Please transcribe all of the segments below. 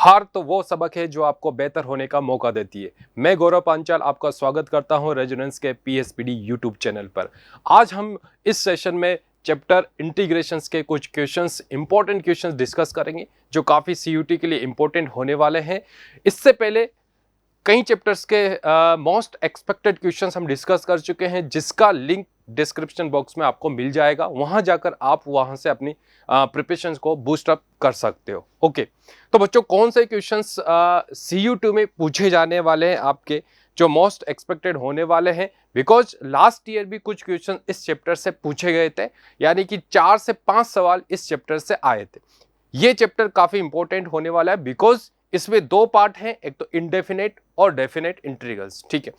हार तो वो सबक है जो आपको बेहतर होने का मौका देती है। मैं गौरव पांचाल आपका स्वागत करता हूं रेजोनेंस के पीएसपीडी यूट्यूब चैनल पर। आज हम इस सेशन में चैप्टर इंटीग्रेशंस के कुछ क्वेश्चंस, इंपॉर्टेंट क्वेश्चंस डिस्कस करेंगे जो काफ़ी सीयूटी के लिए इंपॉर्टेंट होने वाले हैं। इससे पहले कई चैप्टर्स के मोस्ट एक्सपेक्टेड क्वेश्चंस हम डिस्कस कर चुके हैं, जिसका लिंक डिस्क्रिप्शन बॉक्स में आपको मिल जाएगा। वहां जाकर आप वहां से अपनी प्रिपरेशन को बूस्ट अप कर सकते हो। ओके, तो बच्चों कौन से क्वेश्चंस CU2 में पूछे जाने वाले हैं आपके, जो मोस्ट एक्सपेक्टेड होने वाले हैं, बिकॉज लास्ट ईयर भी कुछ क्वेश्चन इस चैप्टर से पूछे गए थे, यानी कि 4 से 5 सवाल इस चैप्टर से आए थे। ये चैप्टर काफी इंपॉर्टेंट होने वाला है बिकॉज इसमें दो पार्ट हैं, एक तो इंडेफिनेट और डेफिनेट इंटीग्रल्स। ठीक है,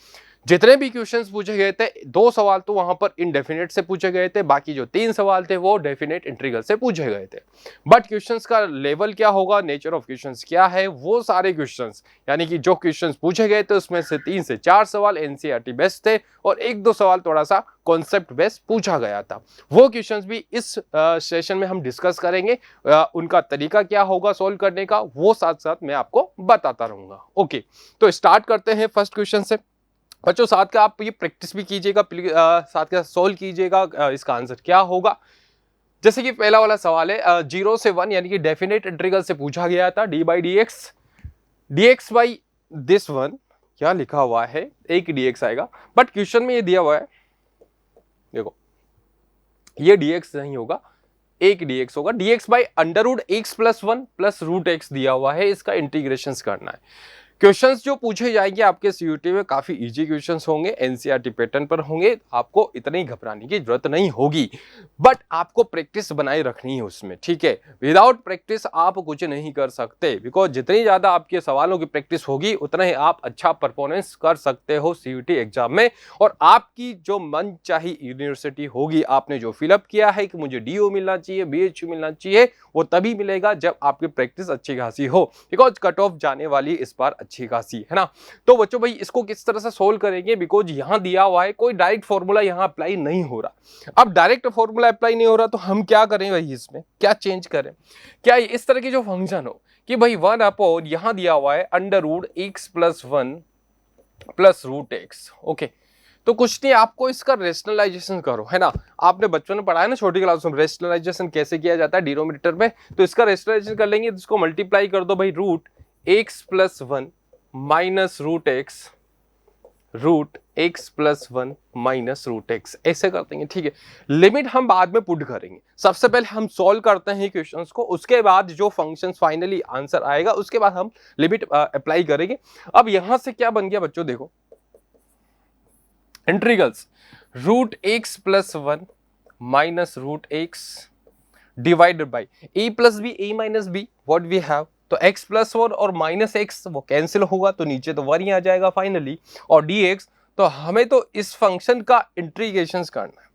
जितने भी क्वेश्चंस पूछे गए थे, 2 सवाल तो वहां पर इंडेफिनेट से पूछे गए थे, बाकी जो 3 सवाल थे वो डेफिनेट इंटीग्रल से पूछे गए थे। बट क्वेश्चंस का लेवल क्या होगा, नेचर ऑफ क्वेश्चंस क्या है, वो सारे क्वेश्चंस, यानी कि जो क्वेश्चंस पूछे गए थे उसमें से 3 से 4 सवाल एनसीईआरटी बेस्ड थे और 1-2 सवाल थोड़ा सा कॉन्सेप्ट बेस्ड पूछा गया था। वो क्वेश्चंस भी इस सेशन में हम डिस्कस करेंगे। उनका तरीका क्या होगा सोल्व करने का, वो साथ साथ मैं आपको बताता रहूंगा। ओके, तो स्टार्ट करते हैं फर्स्ट क्वेश्चन से। बच्चों साथ का आप ये प्रैक्टिस भी कीजिएगा, साथ का सोल्व कीजिएगा इसका आंसर क्या होगा। जैसे कि पहला वाला सवाल है 0 से 1, यानी कि डेफिनेट इंटीग्रल से पूछा गया था D by d x by this one, क्या लिखा हुआ है, एक dx आएगा, बट क्वेश्चन में ये दिया हुआ है, देखो ये dx नहीं होगा, एक dx होगा, dx by under root x plus 1 plus root x दिया हुआ है, इसका इंटीग्रेशन करना है। क्वेश्चंस जो पूछे जाएंगे आपके सीयूटी में काफी इजी क्वेश्चंस होंगे, एनसीईआरटी पैटर्न पर होंगे, आपको इतनी घबराने की जरूरत नहीं होगी, बट आपको प्रैक्टिस बनाए रखनी है उसमें। ठीक है, विदाउट प्रैक्टिस आप कुछ नहीं कर सकते, बिकॉज जितनी ज्यादा आपके सवालों की प्रैक्टिस होगी उतना ही आप अच्छा परफॉर्मेंस कर सकते हो सीयूटी एग्जाम में, और आपकी जो मन चाही यूनिवर्सिटी होगी, आपने जो फिलअप किया है कि मुझे डीओ मिलना चाहिए, बीएचयू मिलना चाहिए, वो तभी मिलेगा जब आपकी प्रैक्टिस अच्छी खासी हो, बिकॉज कट ऑफ जाने वाली इस बार अच्छी खासी है ना। तो बच्चों भाई इसको किस तरह से सोल्व करेंगे, बिकॉज यहां दिया हुआ है कोई डायरेक्ट फॉर्मूला यहां अप्लाई नहीं हो रहा। अब डायरेक्ट फॉर्मूला अप्लाई नहीं हो रहा तो हम क्या करें भाई, इसमें क्या चेंज करें, क्या इस तरह की जो फंक्शन हो कि भाई 1 अपॉन यहां दिया हुआ है under root x plus 1 plus root x. Okay, तो कुछ नहीं, आपको इसका रेशनलाइजेशन करो, है ना। आपने बच्चों ने पढ़ा है ना छोटी क्लास में रेशनलाइजेशन कैसे किया जाता है डिनोमिनेटर में, तो इसका रेशनलाइजेशन कर लेंगे, इसको मल्टीप्लाई कर दो भाई, root x plus 1 minus root x plus 1 minus root x, ऐसे कर देंगे। ठीक है, लिमिट हम बाद में पुट करेंगे, सबसे पहले हम सॉल्व करते हैं क्वेश्चंस को, उसके बाद जो फंक्शंस फाइनली आंसर आएगा उसके बाद हम लिमिट अप्लाई करेंगे। अब यहां से क्या बन गया बच्चों, देखो integrals root x plus 1 minus root x divided by a plus b a minus b, what we have, तो x प्लस 1 और माइनस एक्स वो कैंसिल होगा तो नीचे तो 1 ही आ जाएगा फाइनली, और dx, तो हमें तो इस फंक्शन का इंटीग्रेशन करना है,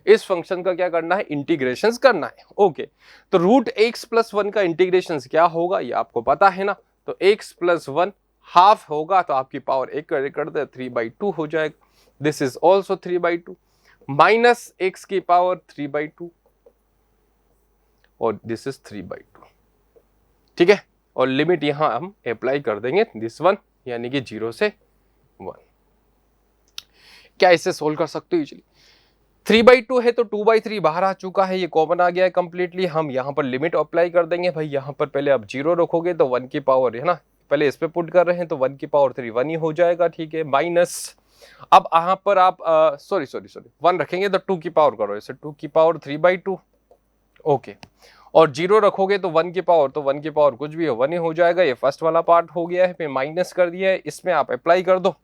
इस फंक्शन का क्या करना है, इंटीग्रेशन करना है। ओके, तो रूट एक्स प्लस 1 का इंटीग्रेशन क्या होगा ये आपको पता है ना, तो x प्लस 1 हाफ होगा तो आपकी पावर एक कर दे 3/2 हो जाएगा, this is also 3/2, minus x की पावर 3/2 और दिस इज 3/2। ठीक है, और लिमिट यहां हम अप्लाई कर देंगे दिस वन, यानी कि 0 से 1। क्या इसे सोल्व कर सकते हो इजीली, 3/2 है तो 2/3 बाहर आ चुका है, ये कॉमन आ गया है कंप्लीटली। हम यहां पर लिमिट अप्लाई कर देंगे भाई, यहां पर पहले आप 0 रखोगे तो 1 की पावर, है ना, पहले इस पे पुट कर रहे हैं तो 1 की पावर 3 1 ही हो जाएगा। ठीक है, माइनस, अब यहां पर आप सॉरी 1 रखेंगे तो 2 की पावर करो, इसे 2 की पावर 3/2। ओके, और 0 रखोगे तो 1 की पावर, तो 1 की पावर कुछ भी हो 1 ही हो जाएगा। ये फर्स्ट वाला पार्ट हो गया है, फिर माइनस कर दिया है, इसमें आप अप्लाई कर दो,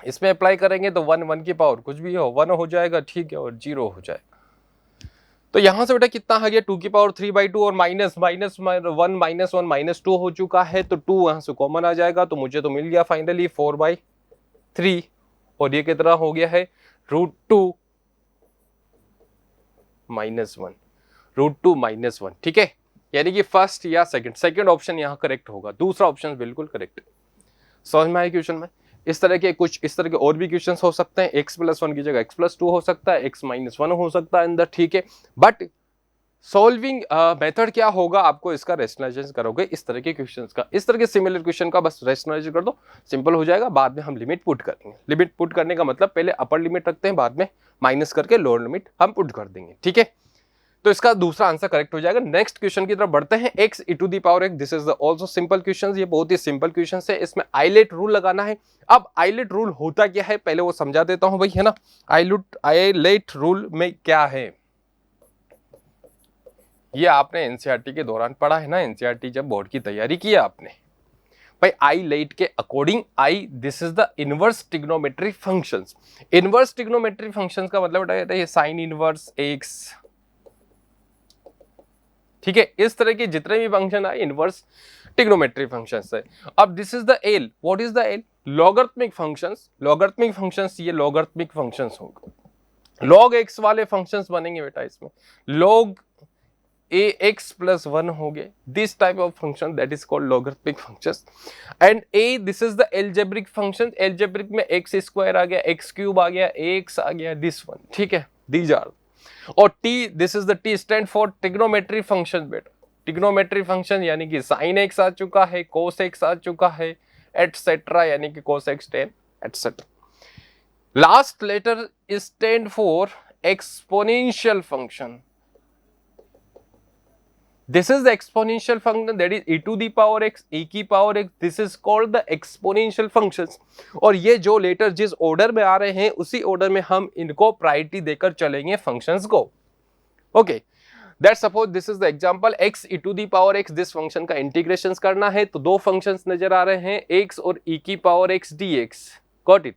इसमें अप्लाई करेंगे तो 1 की पावर कुछ भी हो 1 हो जाएगा। ठीक है, और 0 हो जाएगा। तो यहां से बेटा कितना आ गया, 2 की पावर 3/2 और माइनस 1 माइनस 2 हो चुका है, तो 2 यहां से कॉमन आ जाएगा, तो मुझे तो मिल गया फाइनली 4/3, और ये कितना हो गया है, √2 माइनस 1, √2 माइनस 1। ठीक है, यानी कि फर्स्ट या सेकंड ऑप्शन यहां करेक्ट होगा, दूसरा ऑप्शन बिल्कुल करेक्ट। समझ में आया क्वेश्चन में, इस तरह के और भी क्वेश्चन हो सकते हैं, x प्लस 1 की जगह x प्लस 2 हो सकता है, x माइनस 1 हो सकता है अंदर। ठीक है, बट सॉल्विंग मेथड क्या होगा, आपको इसका रेशनलाइजेशन करोगे इस तरह के क्वेश्चंस का, इस तरह के सिमिलर क्वेश्चन का बस रेशनलाइजेशन कर दो, सिंपल हो जाएगा। बाद में हम लिमिट पुट करेंगे। लिमिट पुट करने का मतलब पहले अपर लिमिट रखते हैं, बाद में माइनस करके लोअर लिमिट हम पुट कर देंगे, ठीक है। तो इसका दूसरा आंसर करेक्ट हो जाएगा। नेक्स्ट क्वेश्चन की तरफ बढ़ते हैं। x e to the power x, this is also simple question. ये बहुत ही सिंपल क्वेश्चन है, इसमें आइलेट रूल लगाना है। अब आइलेट रूल होता क्या है पहले वो समझा देता हूं भाई, है ना। आइलेट रूल में क्या है, ये आपने एनसीईआरटी के दौरान पढ़ा है ना, एनसीईआरटी जब बोर्ड की तैयारी की आपने भाई, आइलेट के according I this is the inverse trigonometry functions. Inverse trigonometry functions का मतलब बेटा ये साइन इनवर्स एक्स, ठीक है। इस तरह के जितने भी फंक्शन आए इनवर्स ट्रिग्नोमेट्री फंक्शंस है। अब this is the L, what is the L, logarithmic functions. Logarithmic functions, ये लॉगरिथमिक फंक्शंस होंगे, लॉग एक्स वाले फंक्शंस बनेंगे बेटा इसमें, लॉग ए एक्स प्लस 1 हो गए, this type of function that is called logarithmic functions. And A, this is the algebraic function. Algebraic में x square आ गया, एक्स क्यूब आ गया, एक्स आ गया, दिस वन, ठीक है, दीज आर। और T, this is the T stand for trigonometry function बेटा। Trigonometry function यानी कि साइन एक्स आ चुका है, कोस एक्स आ चुका है, एटसेट्रा, यानी कि cos x tan etcetera. Last letter is stand for exponential function. This is the exponential function, that is e to the power x, e की power x, this is called the exponential functions। और ये जो letter जिस order में आ रहे हैं उसी order में हम इनको प्रायोरिटी देकर चलेंगे फंक्शंस को, okay. That suppose this is the example, x e to the power x, this function का इंटीग्रेशन करना है, तो दो फंक्शंस नजर आ रहे हैं, x और e की power x dx, got it.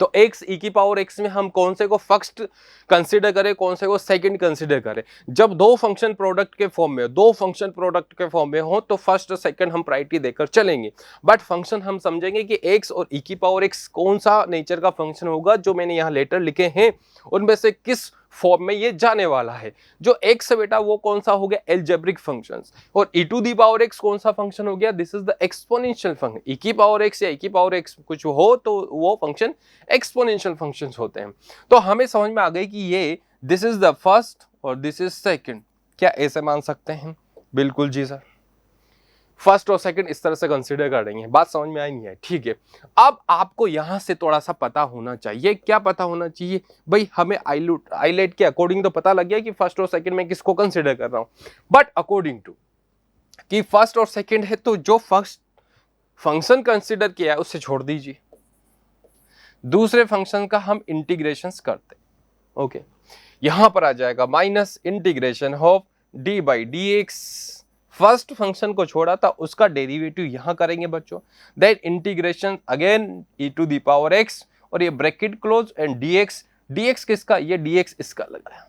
तो x e की पावर x में हम कौन से को फर्स्ट कंसीडर करें, कौन से को सेकंड कंसीडर करें। जब दो फंक्शन प्रोडक्ट के फॉर्म में, दो फंक्शन प्रोडक्ट के फॉर्म में हो तो फर्स्ट और सेकंड हम प्रायोरिटी देकर चलेंगे। बट फंक्शन हम समझेंगे कि x और e की पावर x कौन सा नेचर का फंक्शन होगा, जो मैंने यहाँ लेटर लिखे हैं उनमें से किस फॉर्म में ये जाने वाला है। जो x है बेटा वो कौन सा हो गया, एल्जेब्रिक फंक्शंस। और e to the power x कौन सा फंक्शन हो गया, this is the exponential function. e की पावर x या e की पावर x कुछ हो तो वो फंक्शन एक्सपोनेंशियल फंक्शंस होते हैं। तो हमें समझ में आ गई कि ये दिस इज द फर्स्ट और दिस इज सेकंड। क्या ऐसे मान सकते हैं? बिल्कुल जी सर, फर्स्ट और सेकंड इस तरह से कंसीडर कर रही हैं। बात समझ में आई नहीं है, ठीक है। अब आपको यहां से थोड़ा सा पता होना चाहिए। क्या पता होना चाहिए भाई, हमें आइलेट के अकॉर्डिंग तो पता लग गया कि फर्स्ट और सेकंड में किसको कंसीडर कर रहा हूं, बट अकॉर्डिंग टू कि फर्स्ट और सेकंड है तो जो फर्स्ट फंक्शन कंसीडर किया है उससे छोड़ दीजिए, दूसरे फंक्शन का हम इंटीग्रेशन करते, ओके। यहां पर आ जाएगा minus integration of d by d x. First function को छोड़ा था उसका डेरिवेटिव यहां करेंगे बच्चों, that integration again e to the power x, और ये bracket close and dx, dx किसका, ये dx इसका लगाया।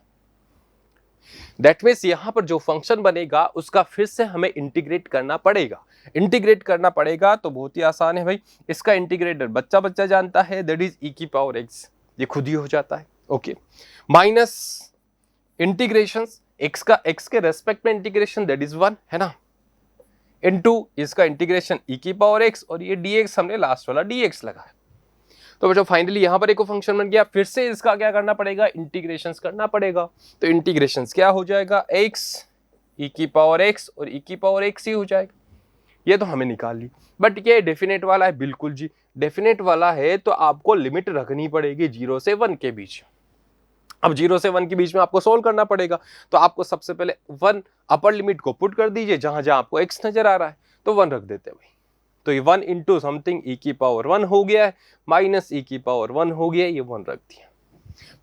दैट मीन्स यहां पर जो फंक्शन बनेगा उसका फिर से हमें इंटीग्रेट करना पड़ेगा। इंटीग्रेट करना पड़ेगा तो बहुत ही आसान है भाई, इसका इंटीग्रेटर बच्चा बच्चा जानता है, दैट इज e की पावर x, ये खुद ही हो जाता है, ओके। माइनस इंटीग्रेशन x का x के रेस्पेक्ट में इंटीग्रेशन, दैट इज 1, है ना, इनटू इसका इंटीग्रेशन e की पावर x, और ये dx हमने लास्ट वाला dx लगाया। तो बच्चों फाइनली यहां पर एक फंक्शन बन गया, फिर से इसका क्या करना पड़ेगा, इंटीग्रेशन करना पड़ेगा। तो इंटीग्रेशन क्या हो जाएगा, x e की पावर x और e की पावर x ही हो जाएगा। ये तो हमें निकाल ली, बट ये डेफिनेट वाला है, बिल्कुल जी डेफिनेट वाला है, तो आपको लिमिट रखनी पड़ेगी 0 से 1 के बीच। अब 0 से 1 के बीच में आपको सोल्व करना पड़ेगा, तो आपको सबसे पहले 1 अपर लिमिट को पुट कर दीजिए, जहां जहां आपको x नजर आ रहा है तो 1 रख देते हैं भाई। तो ये 1 इंटू समथिंग e की पावर 1 हो गया है, माइनस e की पावर 1 हो गया, ये 1 रख दिया।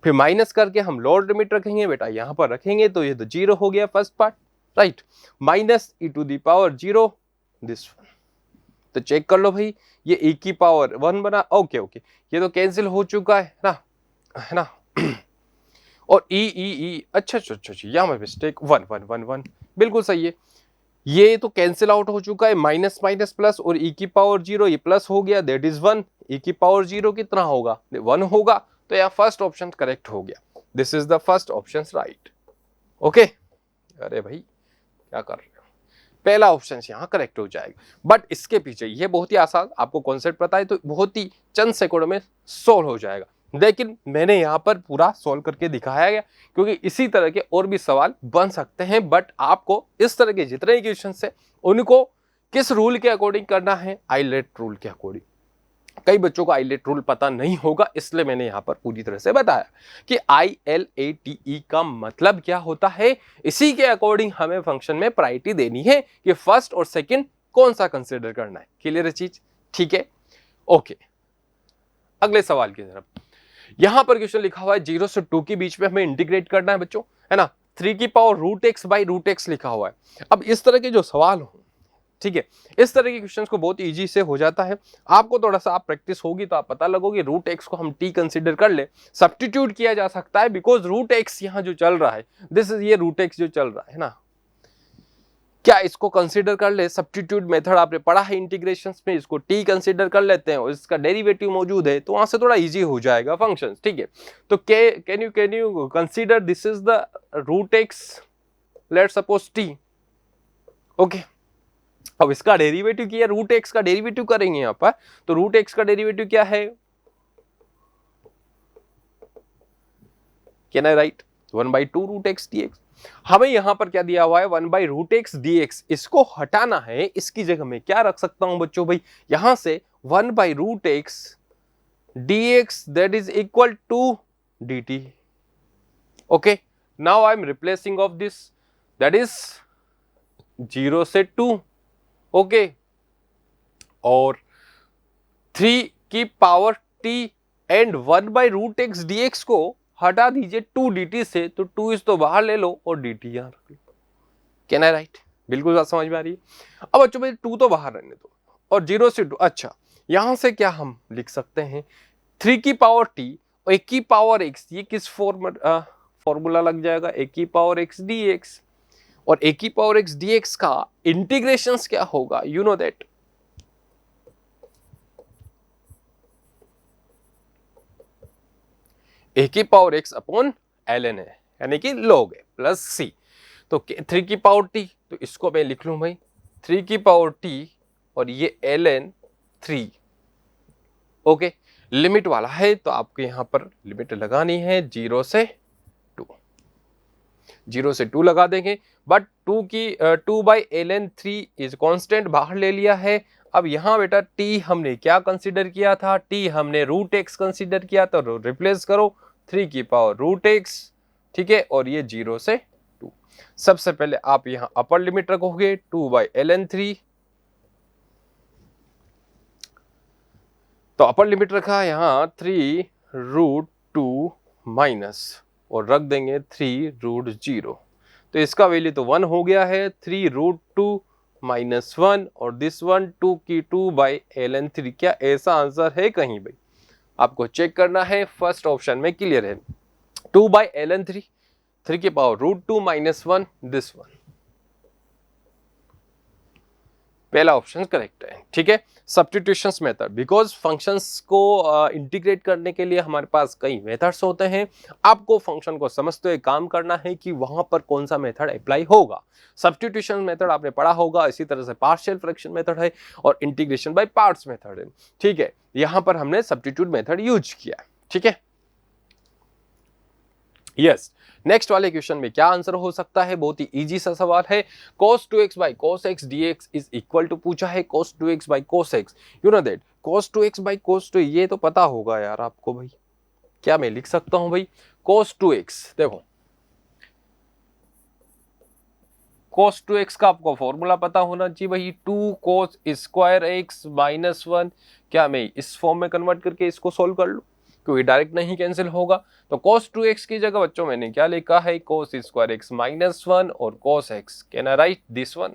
फिर माइनस करके हम लोअर लिमिट रखेंगे बेटा, यहां पर रखेंगे तो ये तो 0 हो गया first part, right. Minus e to the power 0, this one. तो चेक कर लो भाई, ये e की पावर 1 बना, ओके ओके, ये तो कैंसिल हो चुका है ना और e अच्छा यहाँ में मिस्टेक, 1 1 1 1 बिल्कुल सही है, ये तो कैंसिल आउट हो चुका है, माइनस माइनस प्लस, और e की पावर 0 ये प्लस हो गया, दैट इज 1। e की पावर 0 कितना होगा, 1 होगा, तो यहाँ फर्स्ट ऑप्शन करेक्ट हो गया, this is the first option right, okay. अरे भाई क्या कर रहे हो, पहला ऑप्शन यहाँ करेक्ट हो जाएगा। बट इसके पीछे ये बहुत ही आसान, आपको कॉन्सेप्ट पता है तो बहुत ही चंद सेकंडों में सोल्व हो जाएगा। लेकिन मैंने यहाँ पर पूरा सॉल्व करके दिखाया गया, क्योंकि इसी तरह के और भी सवाल बन सकते हैं, बट आपको इस तरह के जितने क्वेश्चन है उनको किस रूल के अकॉर्डिंग करना है, आइलेट रूल के अकॉर्डिंग। कई बच्चों को आइलेट रूल पता नहीं होगा, इसलिए मैंने यहां पर पूरी तरह से बताया कि ILATE का मतलब क्या होता है। इसी के अकॉर्डिंग हमें फंक्शन में प्रायोरिटी देनी है कि फर्स्ट और सेकंड कौन सा कंसीडर करना है। क्लियर है चीज? ठीक है, ओके। अगले सवाल की तरफ, यहां पर क्वेश्चन लिखा हुआ है 0 से 2 के बीच में हमें इंटीग्रेट करना है बच्चों, है ना। 3 की पावर √x बाई √x लिखा हुआ है। अब इस तरह के जो सवाल हो, ठीक है, इस तरह के क्वेश्चंस को बहुत इजी से हो जाता है। आपको थोड़ा सा आप प्रैक्टिस होगी तो आप पता लगोगे √x को हम t कंसीडर कर ले, सब्स्टिट्यूट किया जा सकता है, बिकॉज √x यहां जो चल रहा है, दिस इज ये √x जो चल रहा है ना, क्या इसको कंसीडर कर ले। सब्स्टिट्यूट मेथड आपने पढ़ा है इंटीग्रेशंस में, इसको t कंसीडर कर लेते हैं और इसका डेरिवेटिव मौजूद है, तो वहां से थोड़ा इजी हो जाएगा फंक्शंस। ठीक है, तो can you consider this is the √x, let's suppose t। Okay, अब इसका डेरिवेटिव किया, √x का डेरिवेटिव करेंगे यहां पर, तो √x का डेरिवेटिव क्या है, can I right 1/2 √x dx। हमें यहां पर क्या दिया हुआ है, 1/√x dx, इसको हटाना है, इसकी जगह में क्या रख सकता हूं बच्चों भाई, यहां से 1/√x dx that is equal to dt। Okay, now I am replacing of this, that is 0 से 2। ओके, और 3 की power t and 1/√x dx को हटा दीजिए 2 dt से, तो 2 इस तो बाहर ले लो और dt यहां रख लो। Can I right? बिल्कुल बात समझ में आ रही है। अब बच्चों भाई 2 तो बाहर रहने दो और 0 से 2, अच्छा यहां से क्या हम लिख सकते हैं, 3 की पावर t और 1 की पावर x, ये किस फॉर्मूला लग जाएगा, 1 की पावर x dx, और 1 की पावर x dx का इंटीग्रेशंस क्या होगा, यू नो दैट, a की पावर x अपॉन ln है, यानी कि log है प्लस c। तो 3 की पावर t, तो इसको मैं लिख लूं भाई 3 की पावर t और ये ln 3। ओके, लिमिट वाला है तो आपको यहां पर लिमिट लगानी है 0 से 2, 0 से 2 लगा देंगे, but 2 by ln 3 is constant बाहर ले लिया है। अब यहां बेटा t हमने क्या कंसीडर किया था, t हमने √x कंसीडर किया, तो रिप्लेस करो 3 की पावर √x, ठीक है, और ये 0 से 2। सबसे पहले आप यहां अपर लिमिट रखोगे 2 बाई ln 3, तो अपर लिमिट रखा यहां 3√2 माइनस और रख देंगे 3√0, तो इसका वैल्यू तो 1 हो गया है, 3√2 माइनस 1 और दिस 1 2 की 2 बाई ln 3। क्या ऐसा आंसर है कहीं भाई? आपको चेक करना है, फर्स्ट ऑप्शन में क्लियर है, 2 बाई ln 3, 3 की पावर √2 माइनस 1, दिस 1, पहला ऑप्शन करेक्ट है। ठीक है, सब्स्टिट्यूशंस मेथड, बिकॉज फंक्शंस को इंटीग्रेट करने के लिए हमारे पास कई मेथड्स होते हैं, आपको फंक्शन को समझते हुए काम करना है कि वहां पर कौन सा मेथड अप्लाई होगा। सब्स्टिट्यूशन मेथड आपने पढ़ा होगा, इसी तरह से पार्शियल फ्रैक्शन मेथड है और इंटीग्रेशन बाय पार्ट्स मेथड है। ठीक है, यहां पर हमने सब्स्टिट्यूट मेथड यूज किया है। ठीक है, यस। नेक्स्ट वाले क्वेश्चन में क्या आंसर हो सकता है, बहुत ही इजी सा सवाल है, cos 2x by cos x dx is equal to पूछा है cos 2x by cos x, you know that cos 2x by cos 2, ये तो पता होगा यार आपको भाई। क्या मैं लिख सकता हूं भाई, cos 2x, देखो cos 2x का आपको फॉर्मूला पता होना चाहिए भाई, 2 cos स्क्वायर x माइनस 1। क्या मैं इस फॉर्म में कन्वर्ट करके इसको सोल्व कर लूं, क्योंकि डायरेक्ट नहीं कैंसिल होगा, तो cos 2x की जगह बच्चों मैंने क्या लिखा है, cos स्क्वायर x माइनस 1 और cos x, can I right this one,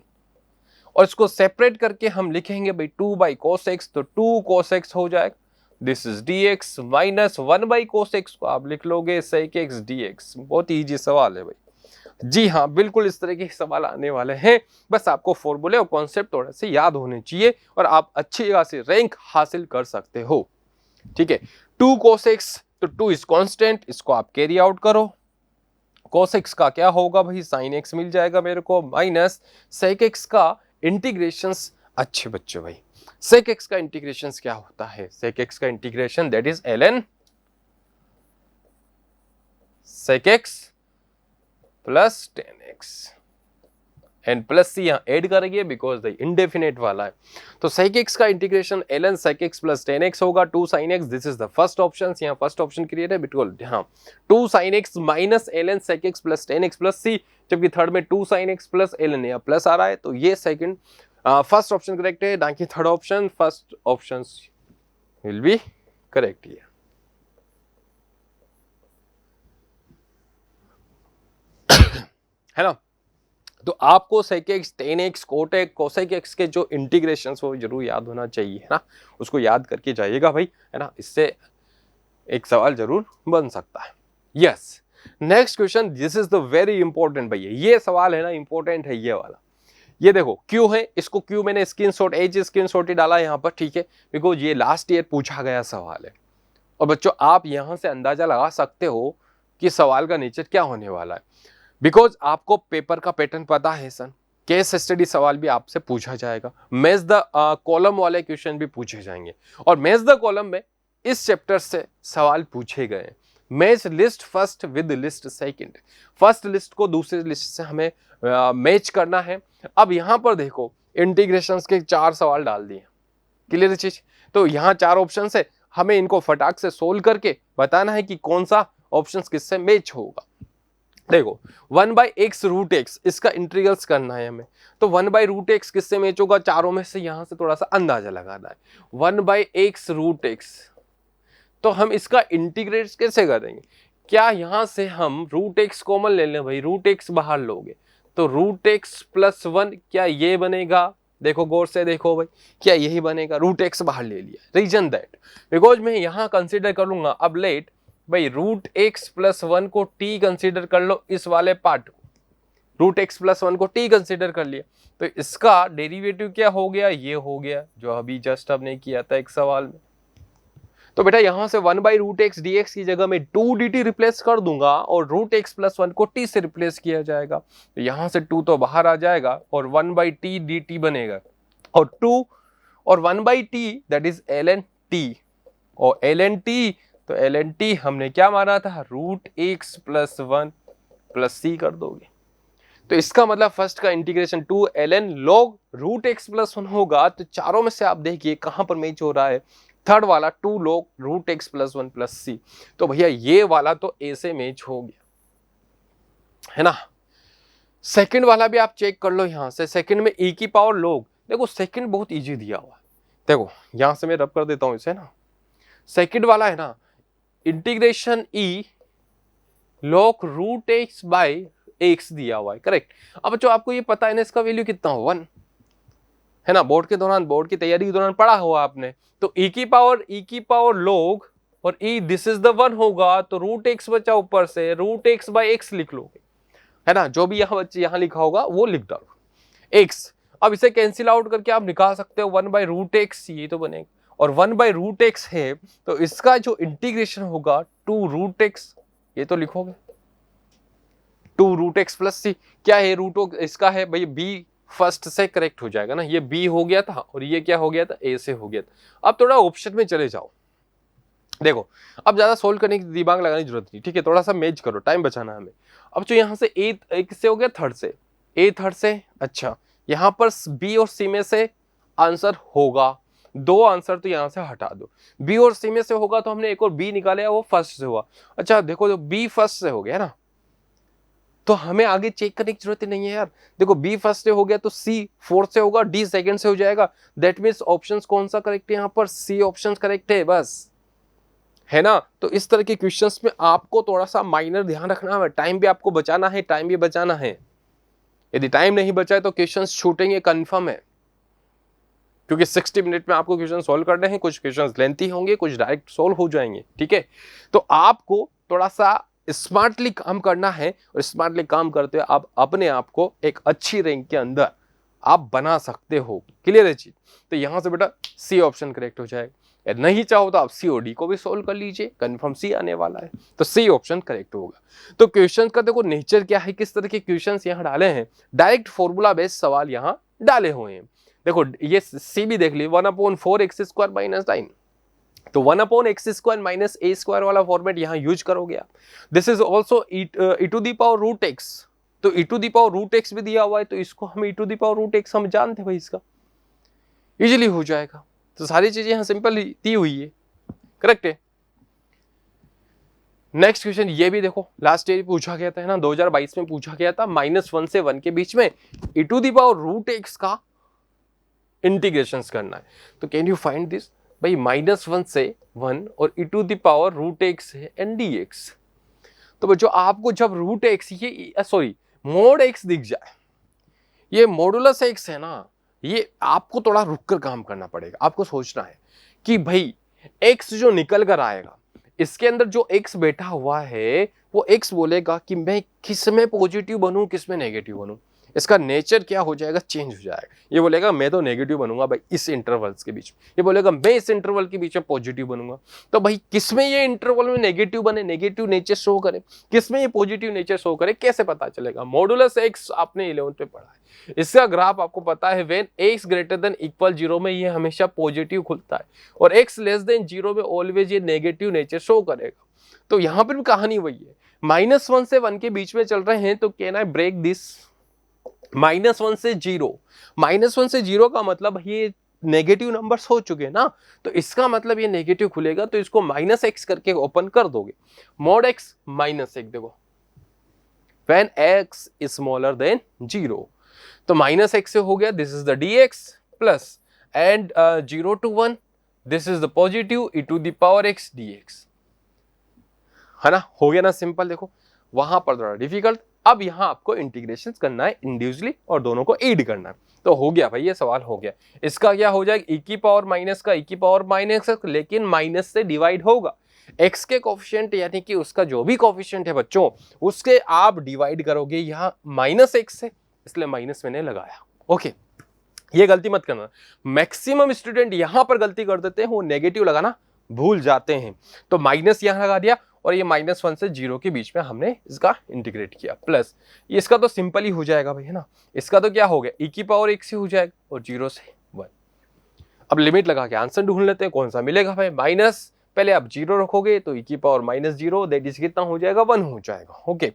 और इसको सेपरेट करके हम लिखेंगे भाई 2 बाई cos x, तो 2 cos x हो जाएगा, this is dx minus 1 by cos x को आप लिख लोगे sec x dx। बहुत इजी सवाल है भाई, जी हाँ, बिल्कुल इस तरह के सवाल आने वाले हैं, बस आपको फॉर्मूले और कॉन्सेप्ट थोड़े से याद होने चाहिए और आप अच्छी खासी रैंक हासिल कर सकते हो। ठीक है, 2 cos x, तो 2 इज कांस्टेंट, इसको आप कैरी आउट करो, cos x का क्या होगा भाई, sin x मिल जाएगा मेरे को, माइनस sec x का इंटीग्रेशंस, अच्छे बच्चों भाई sec x का इंटीग्रेशंस क्या होता है, sec x का integration that is ln sec x plus 10x and plus C यहाँ एड करेंगे बिकॉज द इंडेफिनेट वाला है। तो sec x का integration ln sec x plus 10x होगा 2 sin x। This is the first option, यहाँ first option clear है बिल्कुल। हाँ 2 sin x minus ln sec x plus 10x plus C, जबकि थर्ड में 2 sin x प्लस ln यहाँ plus आ रहा है, तो ये सेकंड फर्स्ट ऑप्शन करेक्ट है, ना कि third option. First option will be correct here. है ना, तो आपको sec x, tan x, cot x, cosec x के जो इंटीग्रेशंस वो जरूर याद होना चाहिए, है ना, उसको याद करके जाइएगा भाई, है ना, इससे एक सवाल जरूर बन सकता है। Yes, next question, this is the very important भैया, ये सवाल है ना इंपॉर्टेंट है ये वाला। ये देखो Q है, इसको Q मैंने स्क्रीनशॉट स्क्रीनशॉट ही डाला यहाँ पर, ठीक है, बिकॉज ये लास्ट ईयर पूछा गया सवाल है। और बच्चों आप यहां से अंदाजा लगा सकते हो कि सवाल का नेचर क्या होने वाला है, बिकॉज आपको पेपर का पैटर्न पता है सन, केस स्टडी सवाल भी आपसे पूछा जाएगा, मैच द कॉलम वाले क्वेश्चन भी पूछे जाएंगे, और मैच द कॉलम में इस चैप्टर से सवाल पूछे गए। Match list first with list second, first list को दूसरी लिस्ट से हमें मैच करना है। अब यहां पर देखो इंटीग्रेशंस के 4 सवाल डाल दिए, क्लियर चीज। तो यहाँ 4 ऑप्शन है, हमें इनको फटाक से सोल्व करके बताना है कि कौन सा ऑप्शन किससे मैच होगा। देखो 1/x रूट एक्स, इसका इंटीग्रल्स करना है हमें, तो 1/√x किससे मैच होगा, चारों में से यहां से थोड़ा सा अंदाजा लगाना है। 1/x रूट एक्स, तो हम इसका इंटीग्रेट कैसे करेंगे, क्या यहां से हम रूट एक्स कॉमन ले लें भाई, रूट एक्स बाहर लोगे तो रूट एक्स प्लस 1, क्या ये बनेगा, देखो गौर से देखो भाई, क्या यही बनेगा, रूट एक्स बाहर ले लिया। रीजन दैट बिकॉज मैं यहां कंसिडर करूंगा, अब लेट भाई रूट एक्स प्लस 1 को टी कंसिडर कर लो, इस वाले पार्ट को रूट एक्स प्लस 1 को टी कंसिडर कर लिया, तो इसका डेरिवेटिव क्या हो गया, ये हो गया जो अभी जस्ट हमने किया था एक सवाल में। तो बेटा यहां से 1/√x dx की जगह में 2 dt रिप्लेस कर दूंगा और रूट एक्स प्लस 1 को t से रिप्लेस किया जाएगा, तो यहां से 2 तो बाहर आ जाएगा और 1/t dt बनेगा, और 2 और 1/t that is ln t, और ln t, तो ln t हमने क्या माना था, root x plus 1 plus c कर दोगे। तो इसका मतलब फर्स्ट का integration 2 ln log root x plus 1 होगा, तो चारों में से आप देखिए कहां पर मैच हो रहा है, थर्ड वाला 2 log root x plus 1 plus C, तो भैया ये वाला तो ए से मैच हो गया, है ना। सेकंड वाला भी आप चेक कर लो, यहां से सेकंड में e की पावर log, देखो सेकंड बहुत इजी दिया हुआ है, देखो यहां से मैं रब कर देता हूं इसे ना, सेकंड वाला है ना integration e log root x by x दिया हुआ है, करेक्ट। अब जो आपको ये पता है ना इसका वैल्यू कितना हो, 1, है ना, बोर्ड के दौरान, बोर्ड की तैयारी के दौरान पढ़ा हुआ आपने, तो e की पावर log और e दिस इज द 1 होगा, तो रूट एक्स बचा ऊपर से, रूट एक्स बाई एक्स लिख लोगे, है ना, जो भी यहाँ बच्चे यहाँ लिखा होगा वो लिख डालो एक्स। अब इसे कैंसिल आउट करके आप निकाल सकते हो 1/√x, ये तो बनेगा, और 1/√x है तो इसका जो इंटीग्रेशन होगा 2√x, ये तो लिखोगे 2√x प्लस सी, क्या है रूट इसका है भाई b, फर्स्ट से करेक्ट हो जाएगा ना, ये b हो गया था और ये क्या हो गया था, a से हो गया था। अब थोड़ा ऑप्शन में चले जाओ, देखो अब ज्यादा सोल्व करने की दिमाग लगाने की जरूरत नहीं, ठीक है, थोड़ा सा मैच करो, टाइम बचाना हमें। अब जो यहाँ से a एक से हो गया, थर्ड से a, थर्ड से, अच्छा यहाँ पर b और c में से आंसर होगा, 2 आंसर तो यहाँ से हटा दो, b और c में से होगा तो हमने एक और b निकाला, वो फर्स्ट से हुआ। अच्छा देखो जो b फर्स्ट से हो गया ना, तो हमें आगे चेक करने की जरूरत नहीं है यार, देखो b फर्स्ट से हो गया तो c फोर्थ से होगा, d सेकंड से हो जाएगा, दैट मींस ऑप्शंस कौन सा करेक्ट है, यहाँ पर c ऑप्शन करेक्ट है बस, है ना। तो इस तरह के क्वेश्चंस में आपको थोड़ा सा माइनर ध्यान रखना है, टाइम भी आपको बचाना है, टाइम भी बचाना है, यदि टाइम नहीं बचाए तो क्वेश्चंस छूटेंगे कन्फर्म है, क्योंकि 60 मिनट में आपको क्वेश्चन सॉल्व करने हैं, कुछ क्वेश्चंस लेंथी होंगे, कुछ डायरेक्ट सॉल्व हो जाएंगे, ठीक है। तो आपको थोड़ा सा स्मार्टली काम करना है, और स्मार्टली काम करते हुए आप अपने आप को एक अच्छी रैंक के अंदर आप बना सकते हो, क्लियर है चीज। तो यहां से बेटा सी ऑप्शन करेक्ट हो जाएगा, नहीं चाहो तो आप सी और डी को भी सोल्व कर लीजिए, कंफर्म सी आने वाला है, तो सी ऑप्शन करेक्ट होगा। तो क्वेश्चन का देखो नेचर क्या है, किस तरह के क्वेश्चंस यहाँ डाले हैं, डायरेक्ट फॉर्मूला बेस्ड सवाल यहाँ डाले हुए हैं। देखो ये सी भी देख ली, 1/4 x² - 9, तो 1/x² माइनस ए स्क्वायर वाला फॉर्मेट यहां यूज करोगे आप। This is also e to the power root x, तो e to the power root x भी दिया हुआ है, तो इसको हम e to the power root x हम जानते हैं भाई, इसका इजीली हो जाएगा। तो सारी चीजें यहां सिंपल दी हुई है, करेक्ट है। नेक्स्ट क्वेश्चन ये भी देखो, लास्ट ईयर पूछा गया था, है ना, 2022 में पूछा गया था, -1 से 1 के बीच में e to the power root x का इंटीग्रेशन करना है। तो कैन यू फाइंड दिस भाई, -1 से 1 और e to the power root x है एन डी एक्स। तो बच्चों आपको जब रूट एक्स ये सॉरी मोड एक्स दिख जाए, ये मॉडुलस एक्स है ना, ये आपको थोड़ा रुक कर काम करना पड़ेगा। आपको सोचना है कि भाई एक्स जो निकल कर आएगा, इसके अंदर जो एक्स बैठा हुआ है वो एक्स बोलेगा कि मैं किस में पॉजिटिव बनूं, किस में नेगेटिव बनूं। इसका नेचर क्या हो जाएगा, चेंज हो जाएगा। ये बोलेगा मैं तो नेगेटिव बनूंगा भाई इस इंटरवल्स के बीच में, ये बोलेगा मैं इस इंटरवल के बीच में पॉजिटिव बनूंगा। तो भाई किस में ये इंटरवल में नेगेटिव बने, नेगेटिव नेचर शो करे, किस में ये पॉजिटिव नेचर शो करे, कैसे पता चलेगा? मॉडुलस एक्स आपने 11th में पढ़ा है, इसका ग्राफ आपको पता है, when x greater than equal 0 में ये हमेशा पॉजिटिव खुलता है और x लेस देन 0 में ऑलवेज ये नेगेटिव नेचर शो करेगा। तो यहां पर भी कहानी वही है, -1 से 1 के बीच में चल रहे हैं, तो कैन आई ब्रेक दिस -1 से 0, -1 से 0 का मतलब ये नेगेटिव नंबर्स हो चुके हैं ना, तो इसका मतलब ये नेगेटिव खुलेगा, तो इसको -x करके ओपन कर दोगे, mod x -1 देखो, when x is smaller than 0, तो -x से हो गया, this is the dx plus and 0 to 1 this is the positive e to the power x dx, है ना, हो गया ना सिंपल। देखो वहां पर थोड़ा डिफिकल्ट, अब यहां आपको इंटीग्रेशन करना है इंडिविजुअली और दोनों को ऐड करना है। तो हो गया भाई, ये सवाल हो गया। इसका क्या हो जाएगा, e की पावर माइनस का e की पावर माइनस, लेकिन माइनस से डिवाइड होगा, x के कोफिशिएंट यानी कि उसका जो भी कोफिशिएंट है बच्चों, उसके आप डिवाइड करोगे यहाँ -x से, इसलिए माइनस मैंने लगाया। ओके, ये गलती मत करना, मैक्सिमम स्टूडेंट यहां पर गलती कर देते हैं, वो नेगेटिव लगाना भूल जाते हैं। तो माइनस यहां लगा दिया और ये -1 से 0 के बीच में हमने इसका इंटीग्रेट किया, प्लस इसका तो सिंपल ही हो जाएगा भाई, है ना। इसका तो क्या हो गया, e की पावर 1 से हो जाएगा और 0 से 1। अब लिमिट लगा के आंसर ढूंढ लेते हैं, कौन सा मिलेगा भाई। माइनस पहले आप 0 रखोगे तो e की पावर -0 दैट इज कितना हो जाएगा, 1 हो जाएगा। ओके,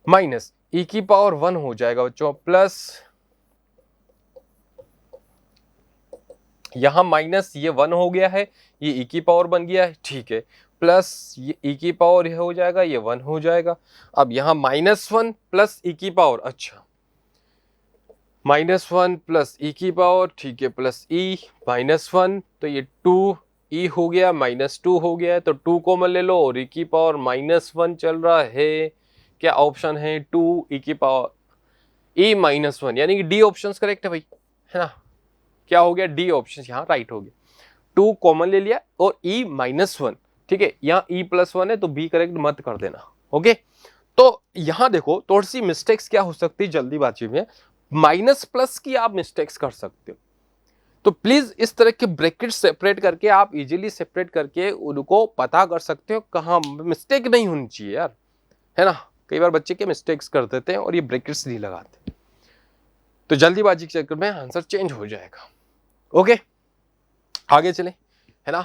माइनस e की पावर 1 हो जाएगा बच्चों, प्लस यहां माइनस ये 1 हो गया है, ये e की पावर बन गया है, ठीक है, प्लस ये e की पावर ये हो जाएगा, ये 1 हो जाएगा। अब यहाँ -1 प्लस e की पावर, अच्छा -1 प्लस e की पावर, ठीक है, प्लस e -1, तो ये 2e हो गया, -2 हो गया है, तो 2 कॉमन ले लो और e की पावर -1 चल रहा है। क्या ऑप्शन है, 2 e की पावर e -1, यानी कि डी ऑप्शन करेक्ट है भाई, है ना। क्या हो गया, डी ऑप्शन यहाँ राइट हो गया। 2 कॉमन ले लिया और e -1, ठीक है, यहाँ e +1 है तो b करेक्ट मत कर देना। ओके, तो यहां देखो थोड़ी सी मिस्टेक्स क्या हो सकती है जल्दीबाजी में, माइनस प्लस की आप मिस्टेक्स कर सकते हो, तो प्लीज इस तरह के ब्रैकेट सेपरेट करके आप इजीली सेपरेट करके उनको पता कर सकते हो, कहाँ मिस्टेक नहीं होनी चाहिए यार, है ना। कई बार बच्चे के मिस्टेक्स कर देते हैं और ये ब्रैकेट्स नहीं लगाते, तो जल्दीबाजी के चक्कर में आंसर चेंज हो जाएगा। ओके, आगे चले, है ना।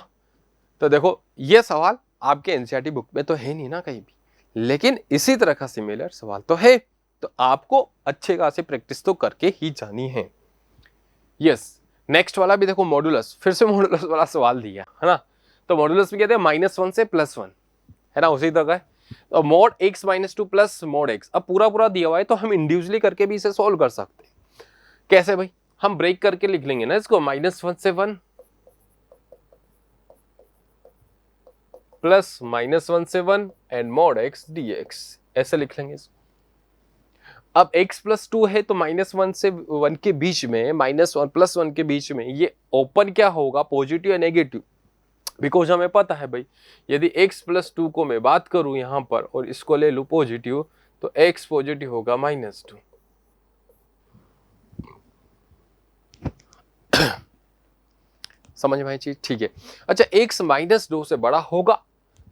तो देखो ये सवाल आपके एनसीईआरटी बुक में तो है नहीं ना कहीं भी, लेकिन इसी तरह का सिमिलर सवाल तो है, तो आपको अच्छे खासे प्रैक्टिस तो करके ही जानी है। यस, नेक्स्ट वाला भी देखो, मॉडुलस, फिर से मॉडुलस वाला सवाल दिया, है ना। तो मॉडुलस में कहते हैं -1 से +1, है ना, उसी तरह का है। तो mod x -2 plus mod x, अब पूरा दिया हुआ है तो हम इंडिविजुअली करके भी इसे सोल्व कर सकते हैं। कैसे भाई, हम ब्रेक करके लिख लेंगे ना इसको, -1 से 1 प्लस -1 से 1 एंड mod x dx, ऐसे लिख लेंगे इसको। अब x + 2 है तो -1 से 1 के बीच में, -1 + 1 के बीच में ये ओपन क्या होगा, पॉजिटिव या नेगेटिव, बिकॉज हमें पता है भाई, यदि x + 2 को मैं बात करूं यहां पर और इसको ले लूं पॉजिटिव, तो x पॉजिटिव होगा -2। समझ में आई चीज, ठीक है। अच्छा, x -2 से बड़ा होगा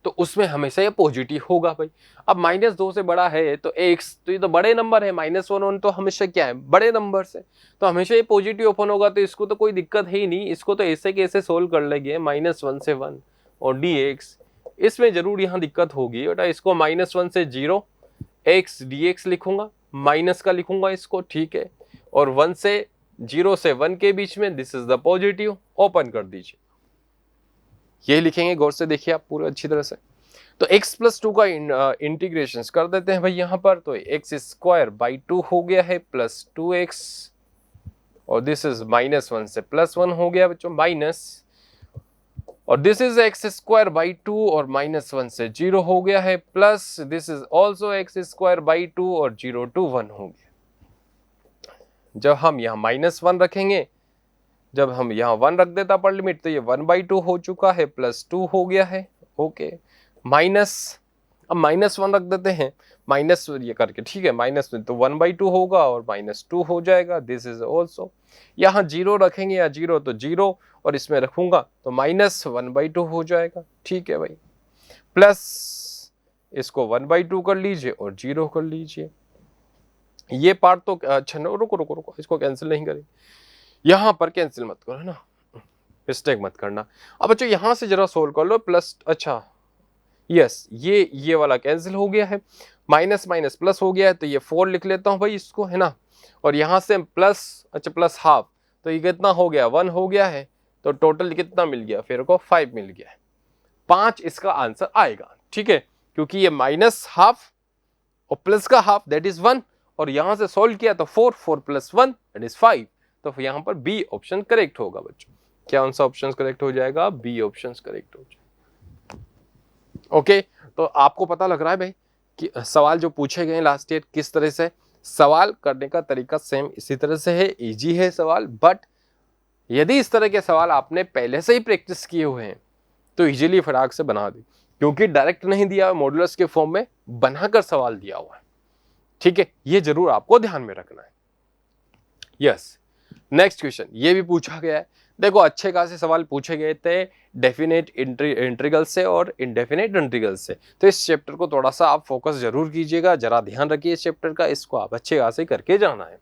तो उसमें हमेशा ये पॉजिटिव होगा भाई। अब -2 से बड़ा है तो x, तो ये तो बड़े नंबर है, -1 तो हमेशा क्या है, बड़े नंबर से, तो हमेशा ये पॉजिटिव ओपन होगा, तो इसको तो कोई दिक्कत है ही नहीं, इसको तो ऐसे कैसे सोल्व कर लेंगे, -1 से 1 और dx, इसमें जरूर यहाँ दिक्कत होगी बेटा, इसको -1 से 0 x dx लिखूंगा, माइनस का लिखूंगा इसको, ठीक है, और 1 से 0 से 1 के बीच में this is the positive, open कर दीजिए, ये लिखेंगे, गौर से देखिए आप पूरे अच्छी तरह से। तो x + 2 का इंटीग्रेशन कर देते हैं भाई यहाँ पर, तो x² 2 हो गया है प्लस 2x, और दिस इज -1 से +1 हो गया बच्चों माइनस, और दिस इज x² 2 और -1 से 0 हो गया है plus, this is also x² 2 और 0 to 1 हो गया। जब हम यहाँ -1 रखेंगे, जब हम यहाँ 1 रख देता पर लिमिट, तो ये 1/2 हो चुका है, प्लस 2 हो गया है, ओके, माइनस, अब -1 रख देते हैं, माइनस ये करके, ठीक है, माइनस में तो 1/2 होगा और -2 हो जाएगा, दिस इज ऑल्सो, यहाँ 0 रखेंगे या 0 तो 0, और इसमें रखूंगा तो -1/2 हो जाएगा, ठीक है भाई, प्लस इसको 1/2 कर लीजिए और 0 कर लीजिए, ये पार्ट तो अच्छा, रुको, इसको कैंसिल नहीं करें, यहाँ पर कैंसिल मत करो, है ना, मिस्टेक मत करना। अब बच्चों यहाँ से जरा सोल्व कर लो, प्लस, अच्छा यस, ये वाला कैंसिल हो गया है, माइनस माइनस प्लस हो गया है, तो ये 4 लिख लेता हूँ भाई इसको, है ना, और यहाँ से प्लस, अच्छा प्लस हाफ, तो ये कितना हो गया, 1 हो गया है, तो टोटल कितना मिल गया फिर को, 5 मिल गया है, 5 इसका आंसर आएगा, ठीक है, क्योंकि ये माइनस हाफ और प्लस का हाफ दैट इज 1, और यहाँ से सोल्व किया तो 4 + 1 दैट इज 5, तो यहाँ पर बी ऑप्शन करेक्ट होगा बच्चों। क्या कौन सा ऑप्शन करेक्ट हो जाएगा, बी ऑप्शन करेक्ट हो जाएगा। ओके, तो आपको पता लग रहा है भाई कि सवाल जो पूछे गए लास्ट ईयर किस तरह से, सवाल करने का तरीका सेम इसी तरह से है, इजी है सवाल, बट यदि इस तरह के सवाल आपने पहले से ही प्रैक्टिस किए हुए हैं तो इजीली फटाक से बना दे, क्योंकि डायरेक्ट नहीं दिया, मॉडुलस के फॉर्म में बनाकर सवाल दिया हुआ है, ठीक है, ये जरूर आपको ध्यान में रखना है। यस, नेक्स्ट क्वेश्चन ये भी पूछा गया है, देखो अच्छे खासे सवाल पूछे गए थे डेफिनेट इंटीग्रल से और इंडेफिनेट इंटीग्रल से, तो इस चैप्टर को थोड़ा सा आप फोकस जरूर कीजिएगा, जरा ध्यान रखिए इस चैप्टर का, इसको आप अच्छे खासे करके जाना है।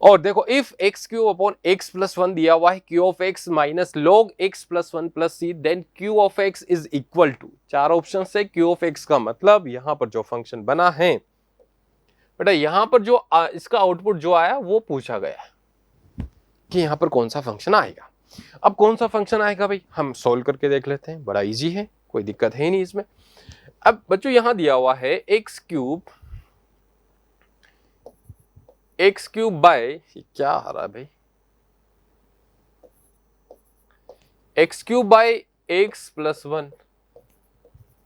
और देखो इफ x³ + 1 दिया हुआ है, q(x - log x + 1 + c) then q(x) is equal to, चार ऑप्शन से q(x) का मतलब यहाँ पर जो फंक्शन बना है बेटा, यहाँ पर जो इसका आउटपुट जो आया वो पूछा गया है कि यहाँ पर कौन सा फंक्शन आएगा। अब कौन सा फंक्शन आएगा भाई, हम सोल्व करके देख लेते हैं, बड़ा इजी है, कोई दिक्कत है ही नहीं इसमें। अब बच्चों यहाँ दिया हुआ है x³ बाय, क्या आ रहा है भाई, x³ बाय x + 1।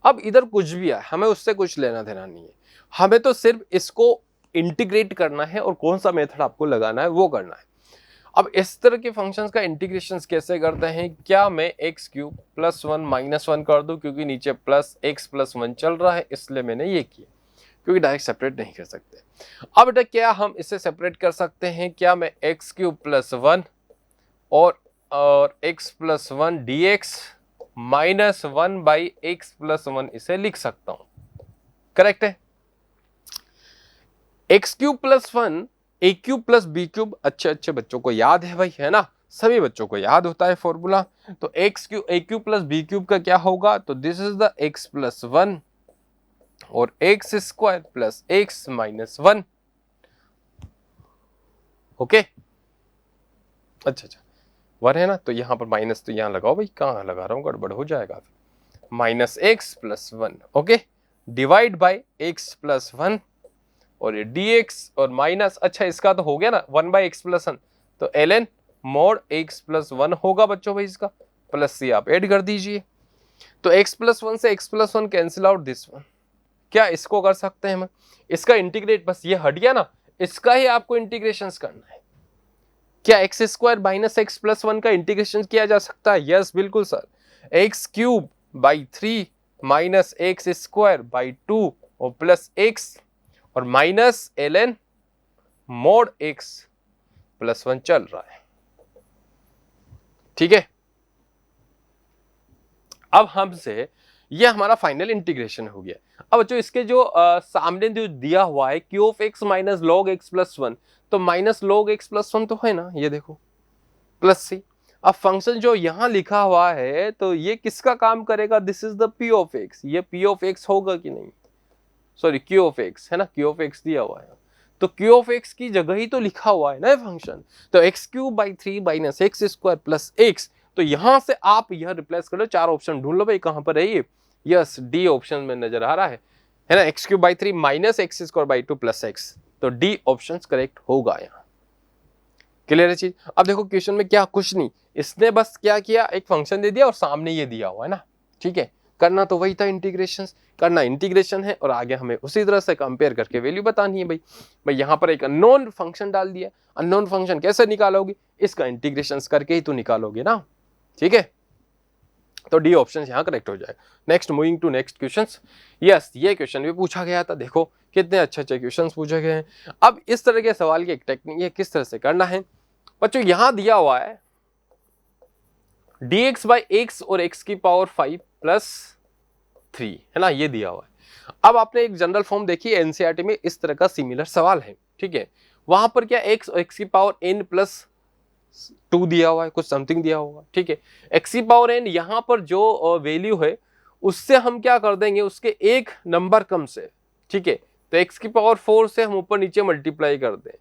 अब इधर कुछ भी है, हमें उससे कुछ लेना देना नहीं है, हमें तो सिर्फ इसको इंटीग्रेट करना है और कौन सा मेथड आपको लगाना है वो करना है। अब इस तरह के फंक्शंस का इंटीग्रेशन कैसे करते हैं, क्या मैं x³ + 1 - 1 कर दूं, क्योंकि नीचे प्लस x + 1 चल रहा है इसलिए मैंने ये किया, क्योंकि डायरेक्ट सेपरेट नहीं कर सकते। अब बेटा क्या हम इसे सेपरेट कर सकते हैं, क्या मैं x³ + 1 और x + 1 dx -1/x + 1 इसे लिख सकता हूं, करेक्ट है। x³ + 1 a³ + b³, अच्छे बच्चों को याद है भाई, है ना, सभी बच्चों को याद होता है फॉर्मूला। तो a³ + b³ का क्या होगा, तो दिस इज द x + 1 और x² + x - 1, ओके, अच्छा 1 है ना, तो यहाँ पर माइनस तो यहाँ लगाओ भाई, कहाँ लगा रहा हूँ, गड़बड़ हो जाएगा, -x + 1, okay, divide by x + 1 और ये dx और माइनस, अच्छा इसका तो हो गया ना 1/x + 1, तो ln mod x + 1 होगा बच्चों भाई, इसका प्लस c आप ऐड कर दीजिए, तो x + 1 से x + 1 cancel out this one. क्या इसको कर सकते हैं हम, इसका इंटीग्रेट, बस ये हट गया ना, इसका ही आपको इंटीग्रेशन करना है। क्या x² - x + 1 का इंटीग्रेशन किया जा सकता है, यस बिल्कुल सर, x³ / 3 - x² / 2 और प्लस x और माइनस ln mod x + 1 चल रहा है, ठीक है। अब हमसे ये हमारा फाइनल इंटीग्रेशन हो गया। अब बच्चों इसके जो सामने जो दिया हुआ है q(x - log x + 1), तो -log x + 1 तो है ना, ये देखो प्लस c, अब फंक्शन जो यहाँ लिखा हुआ है तो ये किसका काम करेगा, this is the P of x, ये पी ऑफ एक्स होगा कि नहीं, सॉरी क्यू ऑफ एक्स है ना, क्यू ऑफ एक्स दिया हुआ है, तो क्यू ऑफ एक्स की जगह ही तो लिखा हुआ है ना फंक्शन, तो x cube by 3 minus x square plus x, तो यहां से आप यह रिप्लेस कर लो, चार ऑप्शन ढूंढ लो भाई कहां पर है ये, यस डी ऑप्शन में नजर आ रहा है ना, x cube by 3 minus x square by 2 plus x, तो डी ऑप्शन करेक्ट होगा यहाँ। क्लियर है चीज। अब देखो क्वेश्चन में क्या, कुछ नहीं, इसने बस क्या किया, एक फंक्शन दे दिया और सामने ये दिया हुआ है ना, ठीक है, करना तो वही था, इंटीग्रेशन करना, इंटीग्रेशन है और आगे हमें उसी तरह से कंपेयर करके वैल्यू बतानी है भाई यहाँ पर एक अननोन फंक्शन डाल दिया, अननोन फंक्शन कैसे निकालोगे, इसका इंटीग्रेशन करके ही तो निकालोगे ना, ठीक है, तो डी ऑप्शन यहाँ करेक्ट हो जाएगा। Next, moving to next question. Yes, ये क्वेश्चन भी पूछा गया था, देखो कितने अच्छे अच्छे क्वेश्चन पूछे गए हैं। अब इस तरह के सवाल की एक टेक्निक है, किस तरह से करना है बच्चों, यहां दिया हुआ है dx बाई एक्स और x की पावर 5 प्लस 3 है ना, ये दिया हुआ है। अब आपने एक जनरल फॉर्म देखी एनसीईआरटी में, इस तरह का सिमिलर सवाल है, ठीक है, वहां पर क्या x और x की पावर n प्लस 2 दिया हुआ है, कुछ समथिंग दिया होगा, ठीक है, x की पावर n यहां पर जो वैल्यू है उससे हम क्या कर देंगे, उसके एक नंबर कम से, ठीक है, तो x की पावर 4 से हम ऊपर नीचे मल्टीप्लाई कर दें,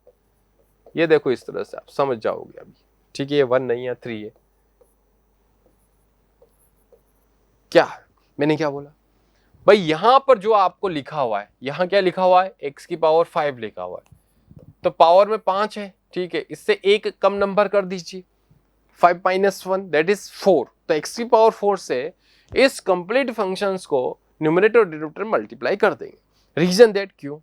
ये देखो इस तरह से आप समझ जाओगे अभी, ठीक है, ये 1 नहीं है 3 है, क्या मैंने क्या बोला भाई, यहां पर जो आपको लिखा हुआ है, यहां क्या लिखा हुआ है, x की पावर 5 लिखा हुआ है, तो पावर में 5 है, ठीक है, इससे एक कम नंबर कर दीजिए, 5 माइनस 1 दैट इज 4, तो x की पावर 4 से इस कंप्लीट फंक्शंस को न्यूमरेटर और डिनोमिनेटर मल्टीप्लाई कर देंगे, रीजन दैट क्यों,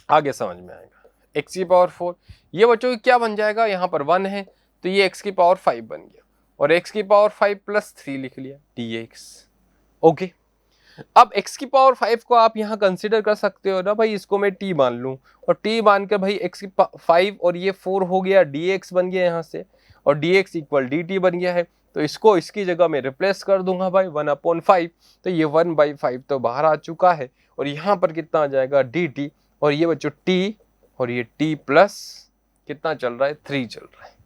आगे समझ में आएगा। x की पावर 4 ये बच्चों क्या बन जाएगा, यहां पर 1 है तो ये x की पावर 5 बन गया, और x की पावर 5 प्लस 3 लिख लिया dx, ओके। अब x की पावर 5 को आप यहां कंसीडर कर सकते हो ना भाई, इसको मैं t मान लूं, और t मान कर भाई x की 5 और ये 4 हो गया, dx बन गया यहां से, और dx इक्वल dt बन गया है, तो इसको इसकी जगह में रिप्लेस कर दूंगा भाई 1/5, तो ये 1/5 तो बाहर आ चुका है, और यहां पर कितना आ जाएगा dt, और ये बच्चों t, और ये t प्लस कितना चल रहा है 3 चल रहा है,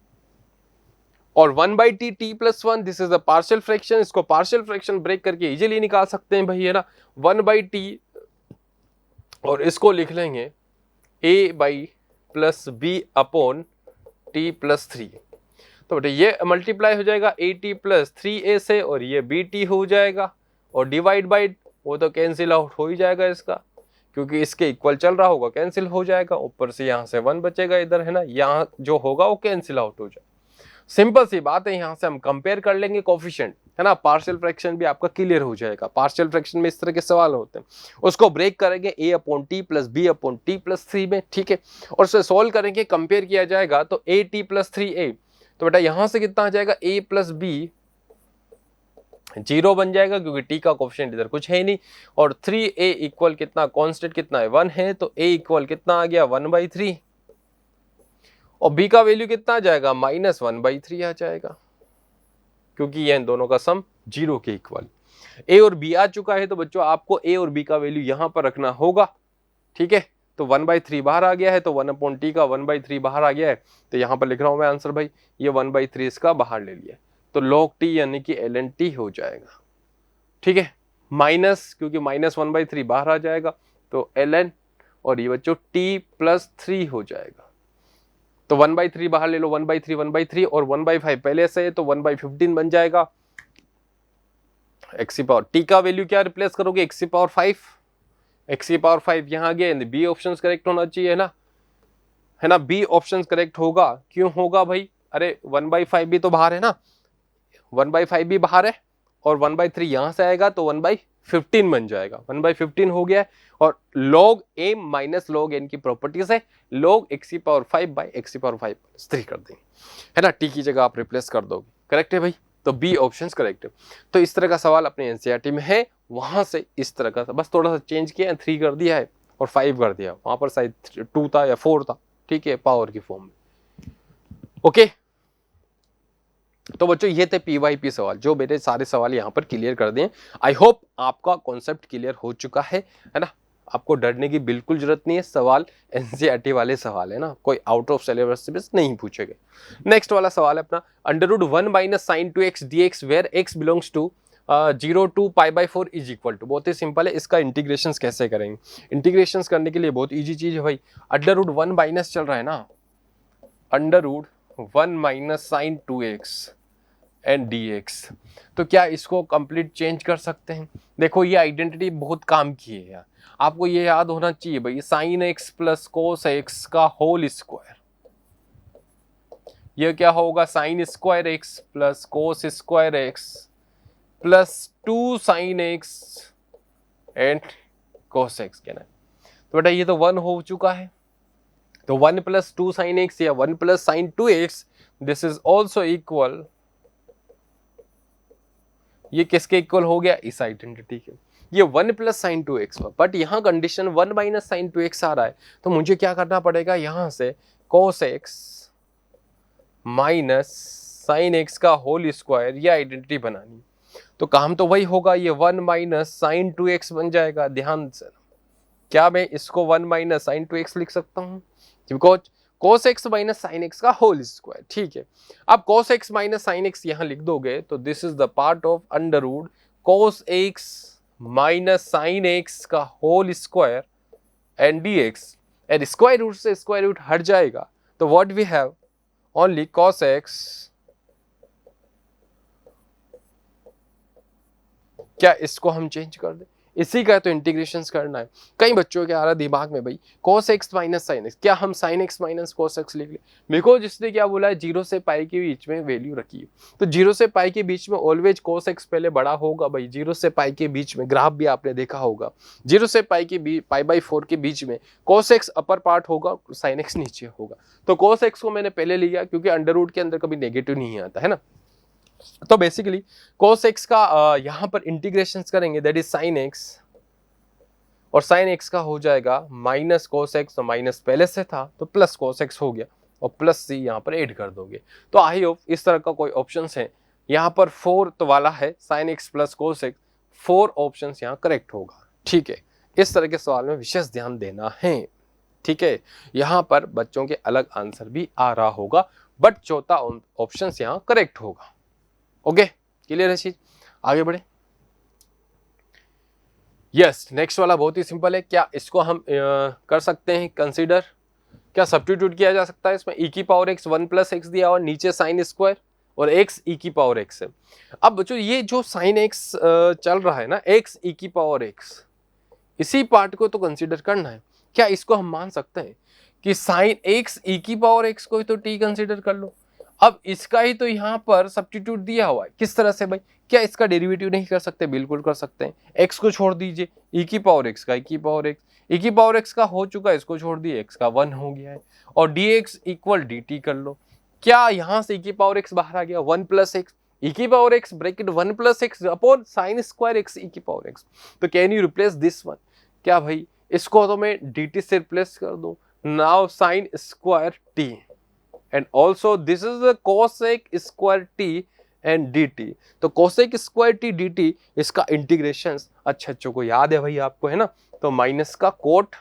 और 1/t t plus 1 this is a partial fraction, इसको पार्शियल फ्रैक्शन ब्रेक करके इजीली निकाल सकते हैं भाई, है ना, 1/t, और इसको लिख लेंगे a by plus b upon t plus 3, तो बेटे ये मल्टीप्लाई हो जाएगा at प्लस 3a से, और ये bt हो जाएगा, और डिवाइड बाई वो तो कैंसिल आउट हो ही जाएगा इसका, क्योंकि इसके इक्वल चल रहा होगा, कैंसिल हो जाएगा, ऊपर से यहाँ से 1 बचेगा इधर, है ना, यहाँ जो होगा वो कैंसिल आउट हो जाएगा, सिंपल सी बात है, यहां से हम कंपेयर कर लेंगे कोफिशिएंट, है ना, पार्शियल फ्रैक्शन भी आपका क्लियर हो जाएगा, पार्शियल फ्रैक्शन में इस तरह के सवाल होते हैं, उसको ब्रेक करेंगे a upon T plus b upon T plus 3 में, ठीक है, और उसे सोल्व करेंगे, कंपेयर किया जाएगा तो a t प्लस 3a, तो बेटा यहां से कितना आ जाएगा a प्लस b 0 बन जाएगा, क्योंकि t का कोफिशिएंट इधर कुछ है नहीं, और 3a इक्वल कितना, कांस्टेंट कितना है 1 है, तो a इक्वल कितना आ गया 1/3, और b का वैल्यू कितना आ जाएगा -1/3 आ जाएगा, क्योंकि ये इन दोनों का सम 0 के इक्वल, a और b आ चुका है, तो बच्चों आपको a और b का वैल्यू यहां पर रखना होगा, ठीक है, तो 1/3 बाहर आ गया है, तो 1/t का 1/3 बाहर आ गया है, तो यहां पर लिख रहा हूं मैं आंसर भाई, ये 1/3 इसका बाहर ले लिया, तो log t यानी कि ln t हो जाएगा, ठीक है, माइनस, क्योंकि -1/3 बाहर आ जाएगा, तो ln, और ये बच्चों t प्लस 3 हो जाएगा, तो 1/3 बाहर ले लो, 1/3 और 1/5 पहले से है, तो 1/15 बन जाएगा, x की पावर t का वैल्यू क्या रिप्लेस करोगे, x की पावर 5, x की पावर 5 यहाँ आ गया, बी ऑप्शन करेक्ट होना चाहिए, है ना, बी ऑप्शन करेक्ट होगा, क्यों होगा भाई, अरे 1/5 भी तो बाहर है ना, 1/5 भी बाहर है, और 1/3 यहां से आएगा, तो 1/15 बन जाएगा, 1/15 हो गया है, और log a minus log n की प्रॉपर्टीज है, log x की पावर 5 बाई x की पावर 5 प्लस 3 कर देंगे, है ना, t की जगह आप रिप्लेस कर दोगे, करेक्ट है भाई, तो बी ऑप्शन करेक्ट है। तो इस तरह का सवाल अपने एनसीईआरटी में है, वहां से इस तरह का बस थोड़ा सा चेंज किया, 3 कर दिया है और 5 कर दिया, वहां पर शायद 2 था या 4 था, ठीक है, पावर की फॉर्म में, ओके। तो बच्चों ये थे पीवाईपी सवाल, जो मेरे सारे सवाल यहाँ पर क्लियर कर दिए, आई होप आपका कॉन्सेप्ट क्लियर हो चुका है ना, आपको डरने की बिल्कुल जरूरत नहीं है, सवाल एनसीईआरटी वाले सवाल है ना, कोई आउट ऑफ सिलेबस नहीं पूछेंगे। नेक्स्ट वाला सवाल है अपना, under root 1 minus sine 2x dx where x belongs to 0 to π/4 is equal to. बहुत ही सिंपल है, इसका इंटीग्रेशन कैसे करेंगे? इंटीग्रेशन करने के लिए बहुत ईजी चीज है भाई, अंडर रूट 1 माइनस चल रहा है ना, under root 1 minus sine 2x and dx, तो क्या इसको कंप्लीट चेंज कर सकते हैं? देखो ये आइडेंटिटी बहुत काम की है यार, आपको ये याद होना चाहिए भाई, sign x plus cos x का होल स्क्वायर, ये क्या होगा, sine square x plus cos square x plus 2 sine x and cos x कहना है। तो बेटा ये तो 1 हो चुका है, तो 1 प्लस 2 साइन एक्स या 1 plus sign 2x, this is also equal, ये किसके इक्वल हो गया, इस आइडेंटिटी के, ये 1 प्लस साइन 2x, बट यहाँ कंडीशन 1 माइनस साइन 2x आ रहा है, तो मुझे क्या करना पड़ेगा, यहाँ से cos x minus sine x का होल स्क्वायर, ये आइडेंटिटी बनानी, तो काम तो वही होगा, ये 1 माइनस साइन 2x बन जाएगा। ध्यान से, क्या मैं इसको 1 माइनस साइन 2x लिख सकता हूँ, because cos x minus sine x का होल स्क्वायर, ठीक है। अब cos x minus sine x यहाँ लिख दोगे, तो this is the part of under root cos x minus sine x का whole square and dx, and square root से स्क्वायर रूट हट जाएगा, तो what we have only cos x, क्या इसको हम चेंज कर दें, इसी का तो इंटीग्रेशन करना है। कई बच्चों के आ रहा दिमाग में भाई cos x minus sine x, क्या हम sine x minus cos x लिख ले, बिकॉज इसने क्या बोला है, 0 से पाई के बीच में वैल्यू रखी है, तो 0 से पाई के बीच में ऑलवेज cos x पहले बड़ा होगा भाई, 0 से पाई के बीच में ग्राफ भी आपने देखा होगा, 0 से π/4 के बीच में cos x अपर पार्ट होगा, साइन x नीचे होगा, तो cos x को मैंने पहले लिया क्योंकि अंडर रूट के अंदर कभी नेगेटिव नहीं आता है ना, तो बेसिकली cos x का यहां पर इंटीग्रेशन करेंगे, दैट इज sin x, और sin x का हो जाएगा माइनस cos x, तो माइनस पहले से था तो प्लस cos x हो गया, और प्लस सी यहां पर ऐड कर दोगे, तो आई होप इस तरह का कोई ऑप्शन है यहां पर, 4 तो वाला है sin x plus cos x, 4 option यहां करेक्ट होगा, ठीक है। इस तरह के सवाल में विशेष ध्यान देना है, ठीक है। यहां पर बच्चों के अलग आंसर भी आ रहा होगा, बट चौथा ऑप्शन यहां करेक्ट होगा। ओके, क्लियर है चीज, आगे बढ़े। यस, नेक्स्ट वाला बहुत ही सिंपल है, क्या इसको हम कर सकते हैं कंसीडर, क्या सब्स्टिट्यूट किया जा सकता है इसमें, e की पावर x 1 प्लस एक्स दिया और नीचे साइन स्क्वायर और x e की पावर x है। अब बच्चों ये जो साइन x चल रहा है ना, x e की पावर x, इसी पार्ट को तो कंसीडर करना है, क्या इसको हम मान सकते हैं कि साइन x e की पावर x को तो t कंसीडर कर लो, अब इसका ही तो यहाँ पर सब्स्टिट्यूट दिया हुआ है, किस तरह से भाई, क्या इसका डेरिवेटिव नहीं कर सकते, बिल्कुल कर सकते हैं, x को छोड़ दीजिए, e की पावर x का e की पावर x, e की पावर x का हो चुका है, इसको छोड़ दिए, x का 1 हो गया है, और dx इक्वल dt कर लो, क्या यहाँ से e की पावर x बाहर आ गया, 1 प्लस एक्स, e की power x bracket 1 plus x upon sine square x e की पावर x, तो can you replace this one, क्या भाई इसको तो मैं dt से रिप्लेस कर दूं, now sine square t and also this is the cosec square t and dt, तो cosec square t dt इसका इंटीग्रेशन अच्छों को याद है भाई आपको, है ना, तो माइनस का कोट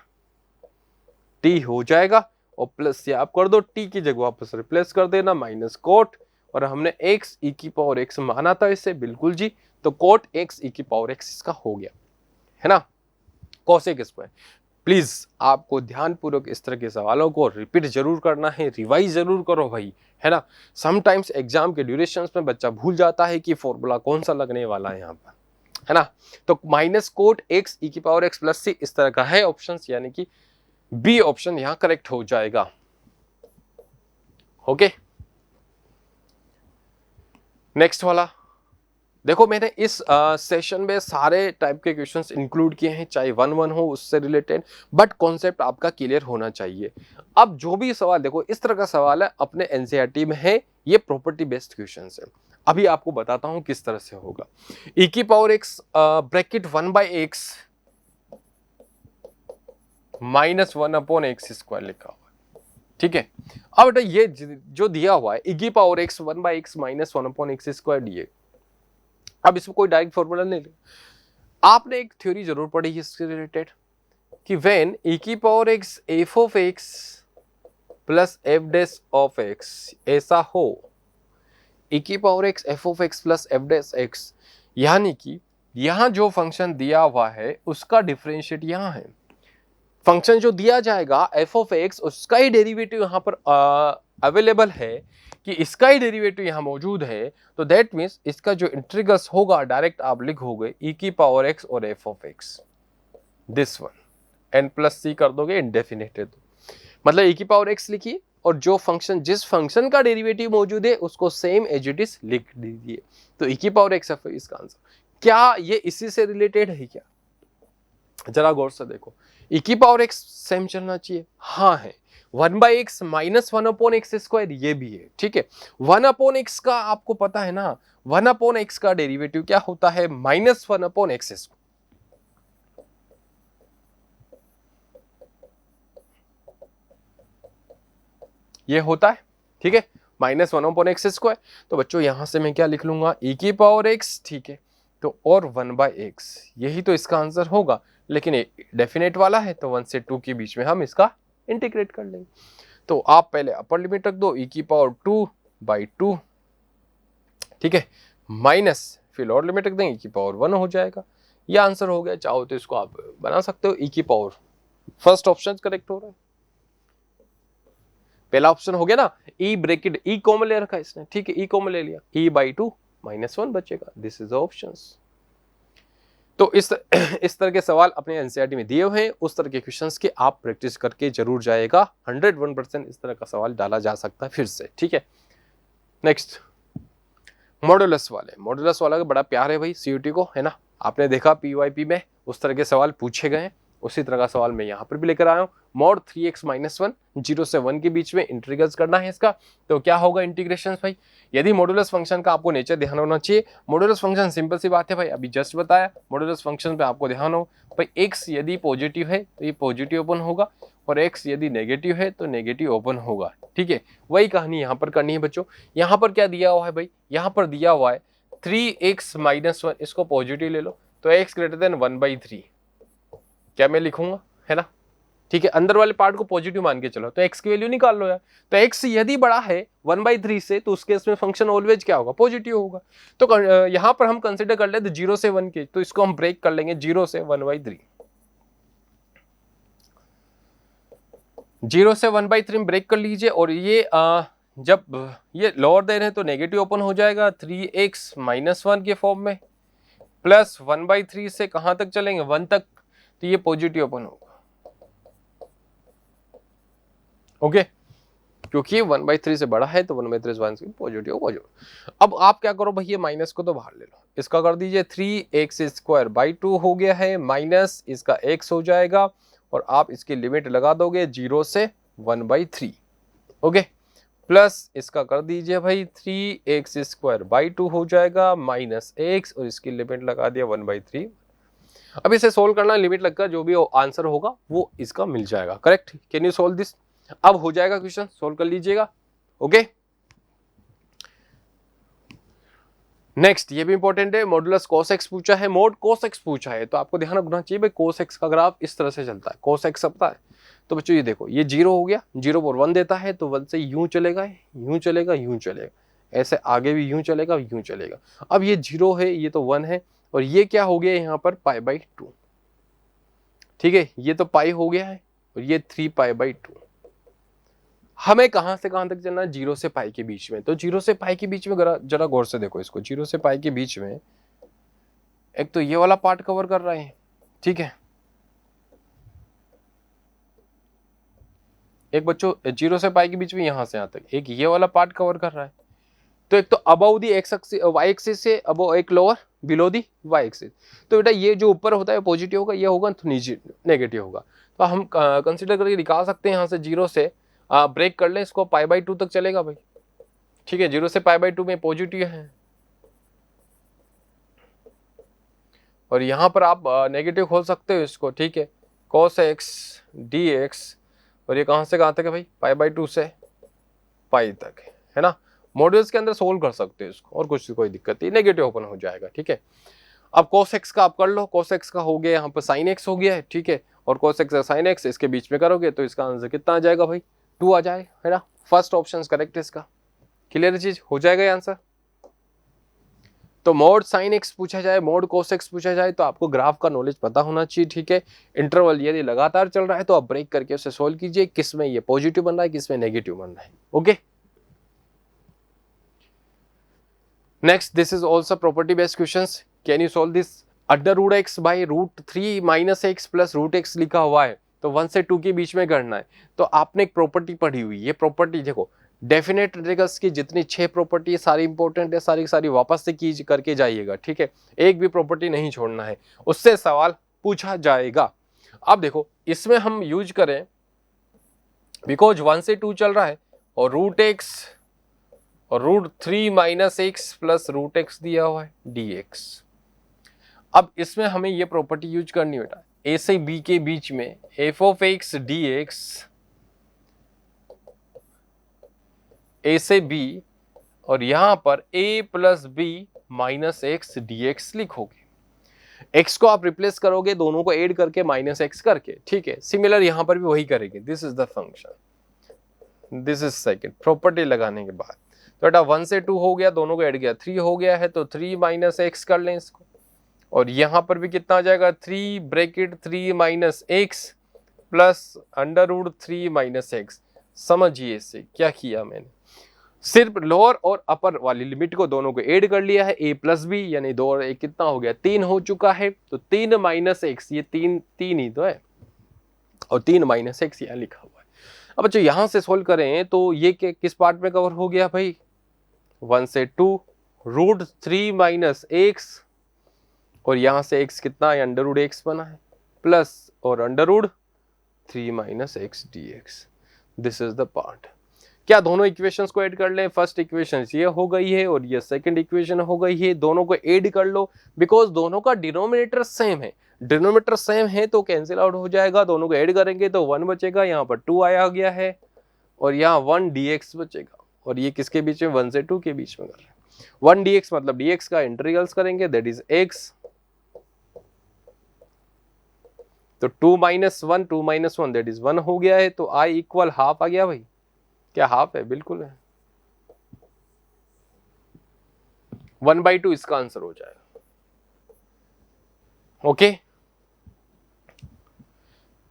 t हो जाएगा और प्लस से आप कर दो, t की जगह वापस रिप्लेस कर देना माइनस कोट, और हमने x e की पावर x माना था इसे, बिल्कुल जी, तो कोट x e की पावर x इसका हो गया, है ना, cosec स्क्वायर। प्लीज आपको ध्यानपूर्वक इस तरह के सवालों को रिपीट जरूर करना है, रिवाइज जरूर करो भाई, है ना, समटाइम्स एग्जाम के ड्यूरेशंस में बच्चा भूल जाता है कि फॉर्मूला कौन सा लगने वाला है यहाँ पर, है ना, तो माइनस कोट x e की पावर x प्लस सी इस तरह का है ऑप्शन, यानी कि बी ऑप्शन यहाँ करेक्ट हो जाएगा। ओके, नेक्स्ट वाला देखो, मैंने इस सेशन में सारे टाइप के क्वेश्चंस इंक्लूड किए हैं, चाहे 1-1 हो उससे रिलेटेड, बट कॉन्सेप्ट आपका क्लियर होना चाहिए। अब जो भी सवाल देखो इस तरह का सवाल है अपने एनसीईआरटी में है, ये प्रॉपर्टी बेस्ड क्वेश्चंस है, अभी आपको बताता हूं किस तरह से होगा। e की power x bracket 1/x minus 1 upon x square लिखा हुआ है, ठीक है। अब बेटा ये जो दिया हुआ है e की power x 1/x minus 1 upon x square D, अब इसमें कोई डायरेक्ट फॉर्मूला नहीं, आपने एक थ्योरी जरूर पढ़ी है इसके रिलेटेड, कि व्हेन e की power x f of x plus F dash of x ऐसा हो, e की power x f of x plus F dash x, यानी कि यहां जो फंक्शन दिया हुआ है उसका डिफरेंशिएट यहां है, फंक्शन जो दिया जाएगा f ऑफ x उसका ही डेरिवेटिव यहां पर अवेलेबल है, कि इसका ही डेरिवेटिव यहां मौजूद है, तो दैट मीन्स इसका जो इंटीग्रल्स होगा डायरेक्ट आप लिखोगे e की पावर x और f of x, this one n plus c कर दोगे इंडेफिनेट है, तो मतलब e की पावर x लिखिए और जो फंक्शन जिस फंक्शन का डेरिवेटिव मौजूद है उसको सेम एज इट इज लिख दीजिए, तो e की पावर x है इसका आंसर। क्या ये इसी से रिलेटेड है क्या? जरा गौर से देखो, e की पावर x सेम चलना चाहिए, हाँ है, 1/x माइनस 1/x स्क्वायर ये भी है, ठीक है। 1/x का आपको पता है ना, 1/x का डेरिवेटिव क्या होता है, माइनस 1/x स्क्वायर, ये होता है, ठीक है, माइनस 1/x स्क्वायर। तो बच्चों यहां से मैं क्या लिख लूंगा, e की पावर x, ठीक है, तो और 1/x, यही तो इसका आंसर होगा, लेकिन डेफिनेट वाला है तो 1 से 2 के बीच में हम इसका इंटीग्रेट कर लेंगे। तो आप पहले अपर लिमिट रख दो, e की पावर 2/2, ठीक है, माइनस फिर लोअर लिमिट रख देंगे, e की पावर 1 हो जाएगा, ये आंसर हो गया। चाहो तो इसको आप बना सकते हो, e की पावर, फर्स्ट ऑप्शन करेक्ट हो रहा है, पहला ऑप्शन हो गया ना, e ब्रैकेट e कॉमन ले रखा है इसने, ठीक है, e कॉमन ले लिया, e/2 -1 बचेगा, दिस इज द ऑप्शंस। तो इस तरह के सवाल अपने एनसीईआरटी में दिए हुए हैं, उस तरह के क्वेश्चंस की आप प्रैक्टिस करके जरूर जाएगा, 101% इस तरह का सवाल डाला जा सकता है फिर से, ठीक है। नेक्स्ट मॉडुलस वाला का बड़ा प्यार है भाई सीयूटी को, है ना, आपने देखा पीवाईपी में उस तरह के सवाल पूछे गए हैं, उसी तरह का सवाल मैं यहाँ पर भी लेकर आया हूँ। मॉड 3x - 1 0 से 1 के बीच में इंटीग्रेट करना है इसका, तो क्या होगा इंटीग्रेशन भाई, यदि मॉडुलस फंक्शन का आपको नेचर ध्यान होना चाहिए। मॉडुलस फंक्शन सिंपल सी बात है भाई, अभी जस्ट बताया, मॉडुलस फंक्शन पे आपको ध्यान हो भाई, x यदि पॉजिटिव है तो ये पॉजिटिव ओपन होगा, और x यदि नेगेटिव है तो नेगेटिव ओपन होगा, ठीक है। वही कहानी यहाँ पर करनी है बच्चों। यहाँ पर क्या दिया हुआ है भाई, यहाँ पर दिया हुआ है 3x - 1, इसको पॉजिटिव ले लो, तो x ग्रेटर देन 1/3, क्या मैं लिखूंगा, है ना, ठीक है, अंदर वाले पार्ट को पॉजिटिव मान के चलो, तो x की वैल्यू निकाल लो यार, तो x यदि बड़ा है 1/3 से, तो उस केस में फंक्शन ऑलवेज क्या होगा, पॉजिटिव होगा। तो यहां पर हम कंसीडर कर लेते 0 से 1 के, तो इसको हम ब्रेक कर लेंगे 0 से 1/3, 0 से 1/3 में ब्रेक कर लीजिए, और ये जब ये लोअर देन है तो नेगेटिव ओपन हो जाएगा 3x - 1 के फॉर्म में, प्लस 1/3 से कहां तक चलेंगे, 1 तक, तो ये पॉजिटिव ओपन होगा, ओके, क्योंकि 1/3 से बड़ा है तो 1/3 पॉजिटिव। अब आप क्या करो भाई, ये माइनस को तो बाहर ले लो, इसका कर दीजिए 3x² 2 हो गया है, माइनस इसका x हो जाएगा, और आप इसकी लिमिट लगा दोगे 0 से 1/3, ओके, प्लस इसका कर दीजिए भाई 3x² 2 हो जाएगा, माइनस x, और इसकी लिमिट लगा दिया 1/3। अब इसे सोल्व करना, लिमिट लगकर जो भी आंसर होगा वो इसका मिल जाएगा, correct. Can you solve this? अब हो जाएगा क्वेश्चन, सोल्व कर लीजिएगा, ओके। नेक्स्ट ये भी इंपॉर्टेंट है, मॉडुलस cos x पूछा है, मोड cos x पूछा है, तो आपको ध्यान रखना चाहिए भाई cos x का ग्राफ इस तरह से चलता है, cos x पता है, तो बच्चों ये देखो, ये 0 हो गया, 0 पर 1 देता है, तो 1 से यूं चलेगा, यूं चलेगा, यूं चलेगा, ऐसे आगे भी यूं चलेगा, यूं चलेगा। अब ये 0 है, ये तो 1 है, और ये क्या हो गया यहाँ पर π/2, ठीक है, ये तो पाई हो गया है, और ये 3π/2। हमें कहां से कहां तक चलना है, 0 से पाई के बीच में, तो 0 से पाई के बीच में जरा गौर से देखो इसको, 0 से पाई के बीच में एक तो ये वाला पार्ट कवर कर रहे हैं, ठीक है, एक बच्चों 0 से पाई के बीच में यहां से यहां तक एक ये वाला पार्ट कवर कर रहा है, तो एक तो above the x y axis से अबव, एक lower below the y axis, तो बेटा ये जो ऊपर होता है पॉजिटिव होगा, ये होगा तो नीचे नेगेटिव होगा, तो हम कंसीडर करके निकाल सकते हैं यहाँ से 0 से ब्रेक कर ले इसको, π/2 तक चलेगा भाई, ठीक है, 0 से π/2 में पॉजिटिव है, और यहां पर आप नेगेटिव खोल सकते हो इसको, ठीक है, cos x dx, और ये कहां से कहां तक है भाई, π/2 से पाई तक है ना। मॉड्यूल्स के अंदर सोल्व कर सकते हो इसको, और कुछ कोई दिक्कत नहीं, नेगेटिव ओपन हो जाएगा, ठीक है। अब cos x का आप कर लो, cos x का हो गया यहाँ पर sin x हो गया है, ठीक है, और cos x का sin x इसके बीच में करोगे तो इसका आंसर कितना आ जाएगा भाई, 2 आ जाए, है ना। फर्स्ट ऑप्शन करेक्ट है इसका। क्लियर चीज, हो जाएगा ये आंसर। तो मोड साइन एक्स पूछा जाए, मोड कोस एक्स पूछा जाए तो आपको ग्राफ का नॉलेज पता होना चाहिए, ठीक है। इंटरवल यदि लगातार चल रहा है तो आप ब्रेक करके उसे सोल्व कीजिए, किस में ये पॉजिटिव बन रहा है, किस में नेगेटिव बन रहा है। Okay, next, this is also property based questions. Can you solve this? Under root x by root 3 minus x plus root x लिखा हुआ है, तो 1 से 2 के बीच में करना है। तो आपने एक प्रॉपर्टी पढ़ी हुई, ये प्रॉपर्टी देखो, डेफिनेट इंटीग्रल्स की जितनी 6 प्रॉपर्टी सारी इंपॉर्टेंट है, सारी सारी वापस से की करके जाइएगा, ठीक है। एक भी प्रॉपर्टी नहीं छोड़ना है, उससे सवाल पूछा जाएगा। अब देखो इसमें हम यूज करें, बिकॉज 1 से 2 चल रहा है और रूट एक्स और root 3 minus x plus root x दिया हुआ है dx। अब इसमें हमें ये प्रॉपर्टी यूज करनी बेटा, a से b के बीच में f of x dx, a से b, और यहां पर a plus b minus x dx लिखोगे। x को आप रिप्लेस करोगे दोनों को ऐड करके माइनस एक्स करके, ठीक है। सिमिलर यहां पर भी वही करेंगे। This is the function, this is second property लगाने के बाद। तो बेटा 1 से 2 हो गया, दोनों को ऐड किया 3 हो गया है, तो 3 माइनस एक्स कर लें इसको, और यहां पर भी कितना आ जाएगा 3 bracket 3 minus x plus under root 3 minus x. समझिए इससे क्या किया मैंने, सिर्फ लोअर और अपर वाली लिमिट को दोनों को ऐड कर लिया है, a प्लस बी, यानी 2 और 1 कितना हो गया 3 हो चुका है। तो 3 माइनस एक्स, ये 3 ही तो है, और 3 माइनस एक्स यहाँ लिखा हुआ है। अब बच्चों यहां से सोल्व करें तो ये किस पार्ट में कवर हो गया भाई, 1 से 2 रूट 3 माइनस एक्स, और यहां से x कितना है, अंडर रूट एक्स बना है, प्लस और under root 3 minus x dx। This is the part. क्या दोनों इक्वेशंस को ऐड कर लें? फर्स्ट इक्वेशन ये हो गई है और ये सेकंड इक्वेशन हो गई है, दोनों को ऐड कर लो, बिकॉज दोनों का डिनोमिनेटर सेम है। डिनोमिनेटर सेम है तो कैंसिल आउट हो जाएगा, दोनों को ऐड करेंगे तो 1 बचेगा, यहाँ पर 2 आया गया है, और यहाँ 1 dx बचेगा, और ये किसके बीच में, 1 से 2 के बीच में कर रहे हैं। 1 dx मतलब dx का इंटीग्रल्स करेंगे, दैट इज x, तो 2 माइनस 1, 2 माइनस 1 दैट इज 1 हो गया है, तो i इक्वल हाफ आ गया भाई। क्या हाफ है? बिल्कुल है, 1/2 इसका आंसर हो जाएगा। ओके,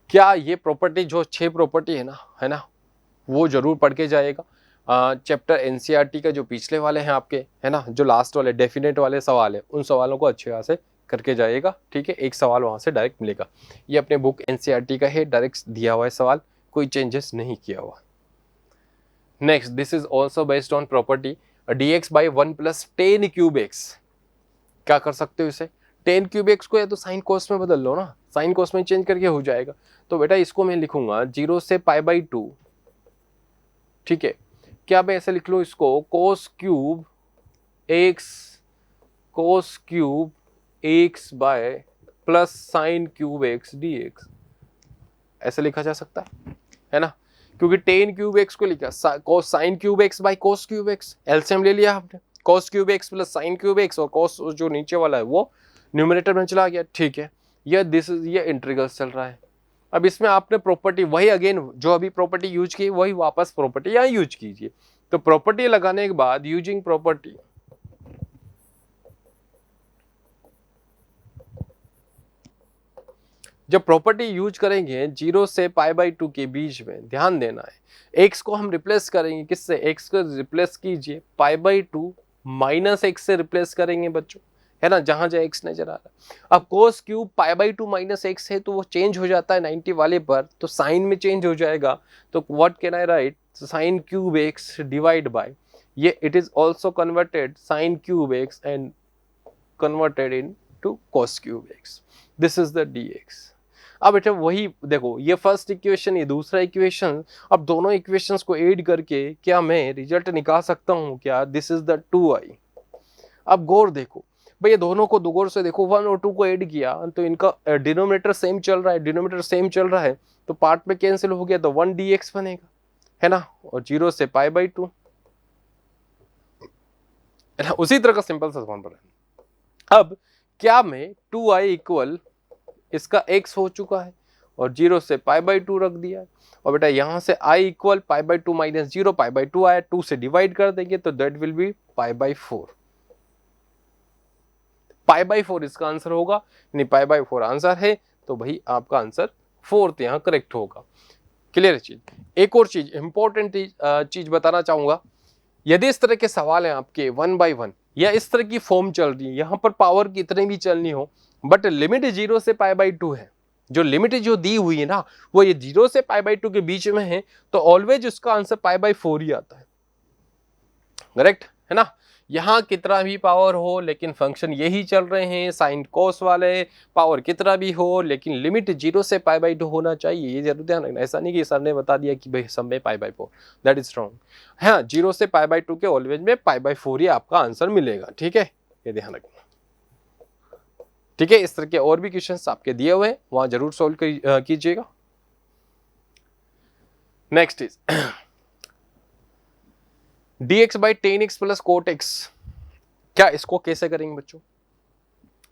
क्या ये प्रॉपर्टी जो 6 प्रॉपर्टी है ना, वो जरूर पढ़ के जाएगा। चैप्टर एनसीईआरटी का जो पिछले वाले हैं आपके, है ना, जो लास्ट वाले डेफिनेट वाले सवाल है, उन सवालों को अच्छे से करके जाइएगा, ठीक है। एक सवाल वहां से डायरेक्ट मिलेगा, ये अपने बुक एनसीईआरटी का है, डायरेक्ट दिया हुआ है सवाल, कोई चेंजेस नहीं किया हुआ। Next, this is also based on property dx by 1 plus 10 cube x. क्या कर सकते हो इसे, 10 क्यूब एक्स को या तो साइन कोस में बदल लो ना, साइन कोस में चेंज करके हो जाएगा। तो बेटा इसको मैं लिखूंगा 0 से π/2, ठीक है। क्या मैं ऐसे लिख लूं इसको, cos cube x by plus sine cube x dx, ऐसे लिखा जा सकता है ना, क्योंकि 10 क्यूब एक्स को लिखा कोस sign cube x by cos cube x, LCM ले लिया आपने, कोस cube x plus sine cube x, और कोस जो नीचे वाला है वो न्यूमरेटर में चला गया, ठीक है। ये इंटीग्रल्स चल रहा है। अब इसमें आपने प्रॉपर्टी वही अगेन जो अभी प्रॉपर्टी यूज की वही वापस प्रॉपर्टी यहाँ यूज कीजिए। तो प्रॉपर्टी लगाने के बाद यूजिंग प्रॉपर्टी, जब प्रॉपर्टी यूज करेंगे 0 से π/2 के बीच में, ध्यान देना है, x को हम रिप्लेस करेंगे किससे, x को रिप्लेस कीजिए π/2 माइनस x से रिप्लेस करेंगे बच्चों, है ना, जहां जहां x नजर आ रहा है। अब कोस क्यूब π/2 माइनस x है तो वो चेंज हो जाता है 90 वाले पर, तो साइन में चेंज हो जाएगा। तो what can I write, sine cube x divide by ये, it is also converted sine cube x and converted into cos cube x। This is the dx। अब बेटा वही देखो, ये फर्स्ट इक्वेशन, ये दूसरा इक्वेशन, अब दोनों इक्वेशंस को ऐड करके क्या मैं रिजल्ट निकाल सकता हूं क्या, दिस इज द 2i। अब गौर देखो भाई, ये दोनों को दो गौर से देखो, 1 और 2 को ऐड किया तो इनका डिनोमिनेटर सेम चल रहा है, तो पार्ट में कैंसिल हो गया, तो 1 dx बनेगा, है ना, और 0 से π/2, है ना। उसी तरह का सिंपल सा सवाल बना। अब क्या मैं 2i इक्वल इसका x हो चुका है और 0 से π/2 रख दिया है, और बेटा यहां से i इक्वल π/2 माइनस 0, π/2 आया, 2 से डिवाइड कर देंगे तो दैट विल बी π/4। π/4 इसका आंसर होगा, यानी π/4 आंसर है, तो भाई आपका आंसर 4th यहाँ करेक्ट होगा। क्लियर चीज। एक और चीज इंपॉर्टेंट चीज बताना चाहूंगा, यदि इस तरह के सवाल हैं आपके 1 by 1 या इस तरह की फॉर्म चल रही है, यहाँ पर पावर कितने भी चलनी हो, बट लिमिट 0 से π/2 है, जो लिमिट जो दी हुई है ना वो ये 0 से π/2 के बीच में है, तो ऑलवेज उसका आंसर π/4 ही आता है। करेक्ट है ना। यहाँ कितना भी पावर हो लेकिन फंक्शन यही चल रहे हैं साइन कोस वाले, पावर कितना भी हो लेकिन लिमिट 0 से π/2 होना चाहिए, ये जरूर ध्यान रखना। ऐसा नहीं कि सर ने बता दिया कि भाई सब में π/4, दैट इज रॉन्ग। हाँ, 0 से π/2 के ऑलवेज में π/4 ही आपका आंसर मिलेगा, ठीक है, ये ध्यान रखना। ठीक है, इस तरह के और भी क्वेश्चंस आपके दिए हुए हैं, वहां जरूर सॉल्व कीजिएगा। Next is dx by 10x plus coat x, क्या इसको कैसे करेंगे बच्चों?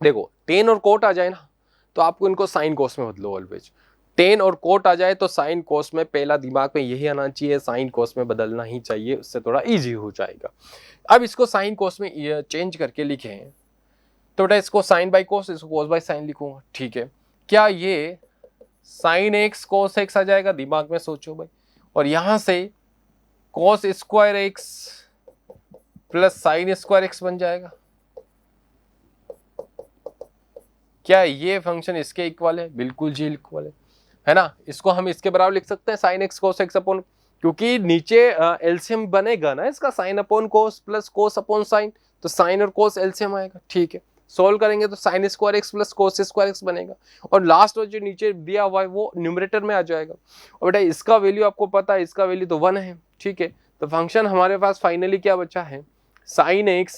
देखो 10 और कोट आ जाए ना तो आपको इनको साइन कोस में बदलो ऑलवेज। 10 और कोट आ जाए तो साइन कोस में, पहला दिमाग में यही आना चाहिए, साइन कोस में बदलना ही चाहिए, उससे थोड़ा इजी हो जाएगा। अब इसको साइन कोस में चेंज करके लिखे तो बेटा इसको साइन बाई कोस, इसको कोस बाई साइन लिखूंगा, ठीक है। क्या ये साइन एक्स कोस एक्स आ जाएगा? दिमाग में सोचो भाई। और यहां से cos square x plus sine square x बन जाएगा। क्या ये फंक्शन इसके इक्वल है? बिल्कुल जी इक्वल है ना। इसको हम इसके बराबर लिख सकते हैं sign x cos x upon, क्योंकि नीचे एलसीएम बनेगा ना इसका, साइन अपॉन कोस प्लस कोस अपॉन साइन, तो साइन और कोस एलसीएम आएगा, ठीक है। सोल्व करेंगे तो sine square x plus cos square x बनेगा, और लास्ट जो नीचे दिया हुआ है वो न्यूमरेटर में आ जाएगा। और बेटा इसका वैल्यू आपको पता है, इसका वैल्यू तो 1 है, ठीक है। तो फंक्शन हमारे पास फाइनली क्या बचा है? Sign x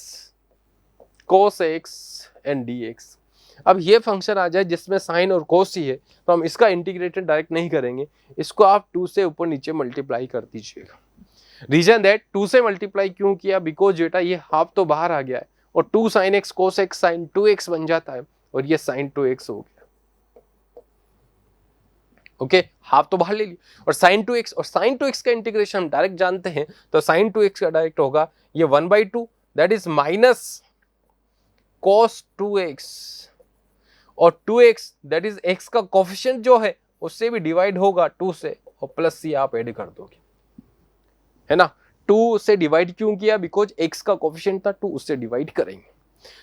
cos x and D x. अब ये फंक्शन आ जाए जिसमें साइन और कोस ही है, तो हम इसका इंटीग्रेटेड डायरेक्ट नहीं करेंगे, इसको आप 2 से ऊपर नीचे मल्टीप्लाई कर दीजिएगा। रीजन दैट 2 से मल्टीप्लाई क्यों किया? बिकॉज बेटा ये हाफ तो बाहर आ गया है, और 2 sine x cos x sine 2x बन जाता है, और ये साइन 2x हो गया। ओके, हाफ तो बाहर ले ली, और साइन 2x, और साइन 2x का इंटीग्रेशन हम डायरेक्ट जानते हैं, तो साइन 2x का डायरेक्ट होगा ये 1/2, that is minus cos 2x, और 2x दैट इज x का कोफिशिएंट जो है उससे भी डिवाइड होगा 2 से, और प्लस c आप ऐड कर दोगे, है ना। 2 से डिवाइड क्यों किया? बिकॉज x का कोफिशिएंट था 2, उससे डिवाइड करेंगे,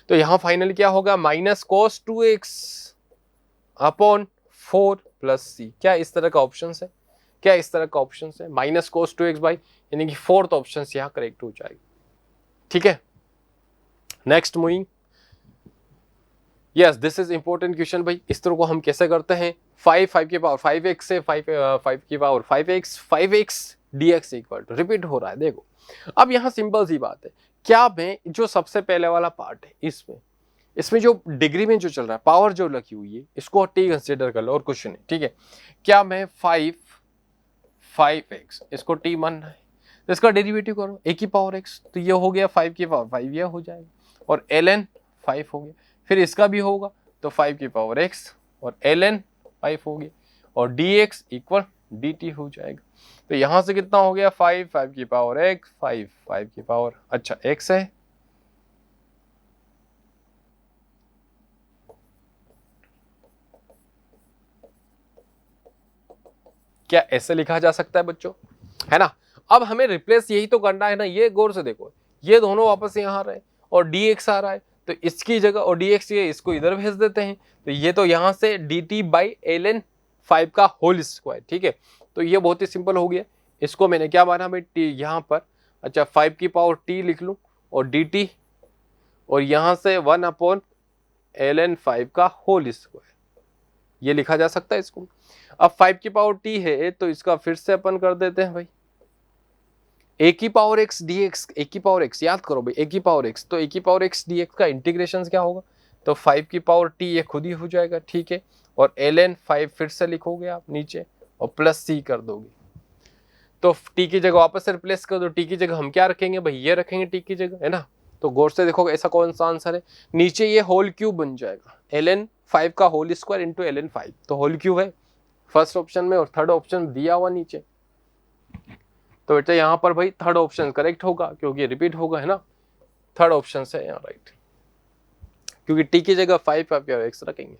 तो यहां फाइनली क्या होगा? Minus cos 2x upon 4 plus c। क्या इस तरह का ऑप्शन है? क्या इस तरह का ऑप्शन है? माइनस cos 2x बाई, यानी कि 4th ऑप्शन यहाँ करेक्ट हो जाएगा, ठीक है। Next moving, yes this is important question भाई। इस तरह को हम कैसे करते हैं? 5 की पावर 5x से 5 की power 5x dx equal to, repeat हो रहा है देखो। अब यहाँ सिंपल सी बात है, क्या मैं जो सबसे पहले वाला पार्ट है इसमें जो डिग्री में जो चल रहा है, पावर जो लगी हुई है, इसको t कंसिडर कर लो और कुछ नहीं, ठीक है। क्या मैं 5x इसको t मानना है, तो इसका डेरिवेटिव करो a की पावर x, तो ये हो गया 5 की पावर 5 ये हो जाएगा, और ln 5 हो गया। फिर इसका भी होगा तो 5 की पावर x और ln 5 हो गया, और dx इक्वल dt हो जाएगा। तो यहां से कितना हो गया? 5 की पावर x, 5 की पावर, अच्छा x है, क्या ऐसे लिखा जा सकता है बच्चों? है ना। अब हमें रिप्लेस यही तो करना है ना, ये गौर से देखो, ये दोनों वापस यहाँ आ रहे हैं और dx आ रहा है, तो इसकी जगह, और dx ये इसको इधर भेज देते हैं, तो ये तो यहाँ से dt बाई ln 5 का होल स्क्वायर, ठीक है। तो ये बहुत ही सिंपल हो गया। इसको मैंने क्या माना भाई? t यहाँ पर, अच्छा 5 की पावर t लिख लूँ, और dt, और यहाँ से 1 अपॉन ln 5 का होल स्क्वायर, ये लिखा जा सकता है इसको। अब 5 की पावर t है तो इसका फिर से अपन कर देते हैं भाई, a की पावर x dx, a की पावर x याद करो भाई, a की पावर x, तो a की पावर x dx का इंटीग्रेशन क्या होगा? तो 5 की पावर t ये खुद ही हो जाएगा, ठीक है। और ln 5 फिर से लिखोगे आप नीचे, और प्लस c कर दोगे, तो t की जगह वापस से रिप्लेस कर दो। t की जगह हम क्या रखेंगे भाई? ये रखेंगे t की जगह, है ना। तो गौर से देखो ऐसा कौन सा आंसर है, नीचे ये होल क्यूब बन जाएगा, ln 5 का होल स्क्वायर इंटू ln 5, तो होल क्यूब है फर्स्ट ऑप्शन में और थर्ड ऑप्शन दिया हुआ नीचे। तो बेटा यहाँ पर भाई थर्ड ऑप्शन करेक्ट होगा क्योंकि रिपीट होगा, है ना, थर्ड ऑप्शन से यहाँ राइट, क्योंकि टी की जगह 5 आप एक्स रखेंगे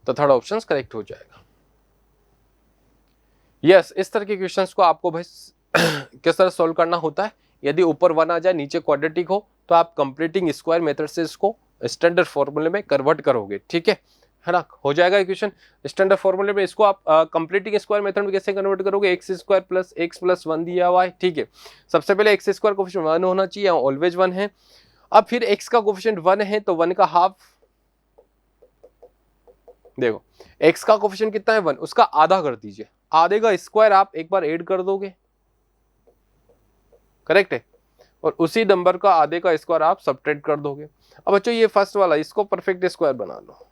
तो थर्ड ऑप्शन करेक्ट हो जाएगा। यस, इस तरह के क्वेश्चंस को आपको भाई किस तरह सॉल्व करना होता है, यदि ऊपर 1 आ जाए नीचे क्वाड्रेटिक हो तो आप कंप्लीटिंग स्क्वायर मेथड से इसको स्टैंडर्ड फॉर्मूले में कन्वर्ट करोगे, ठीक है ना, हो जाएगा इक्वेशन स्टैंडर्ड फॉर्मूले में। इसको आप कंप्लीटिंग स्क्वायर मेथड में कैसे कन्वर्ट करोगे, x square plus x plus 1 दिया हुआ है, ठीक है, सबसे पहले एक्स स्क्वायर कोफिशिएंट 1 होना चाहिए, ऑलवेज 1 है। अब फिर एक्स का कोफिशिएंट 1 है तो 1 का हाफ, देखो एक्स का कोफिशिएंट कितना है 1, उसका आधा कर दीजिए, आधे का स्क्वायर आप एक बार ऐड कर दोगे, करेक्ट है, और उसी नंबर का आधे का स्क्वायर आप सब्ट्रैक्ट कर दोगे। अब बच्चों ये फर्स्ट वाला इसको परफेक्ट स्क्वायर बना लो,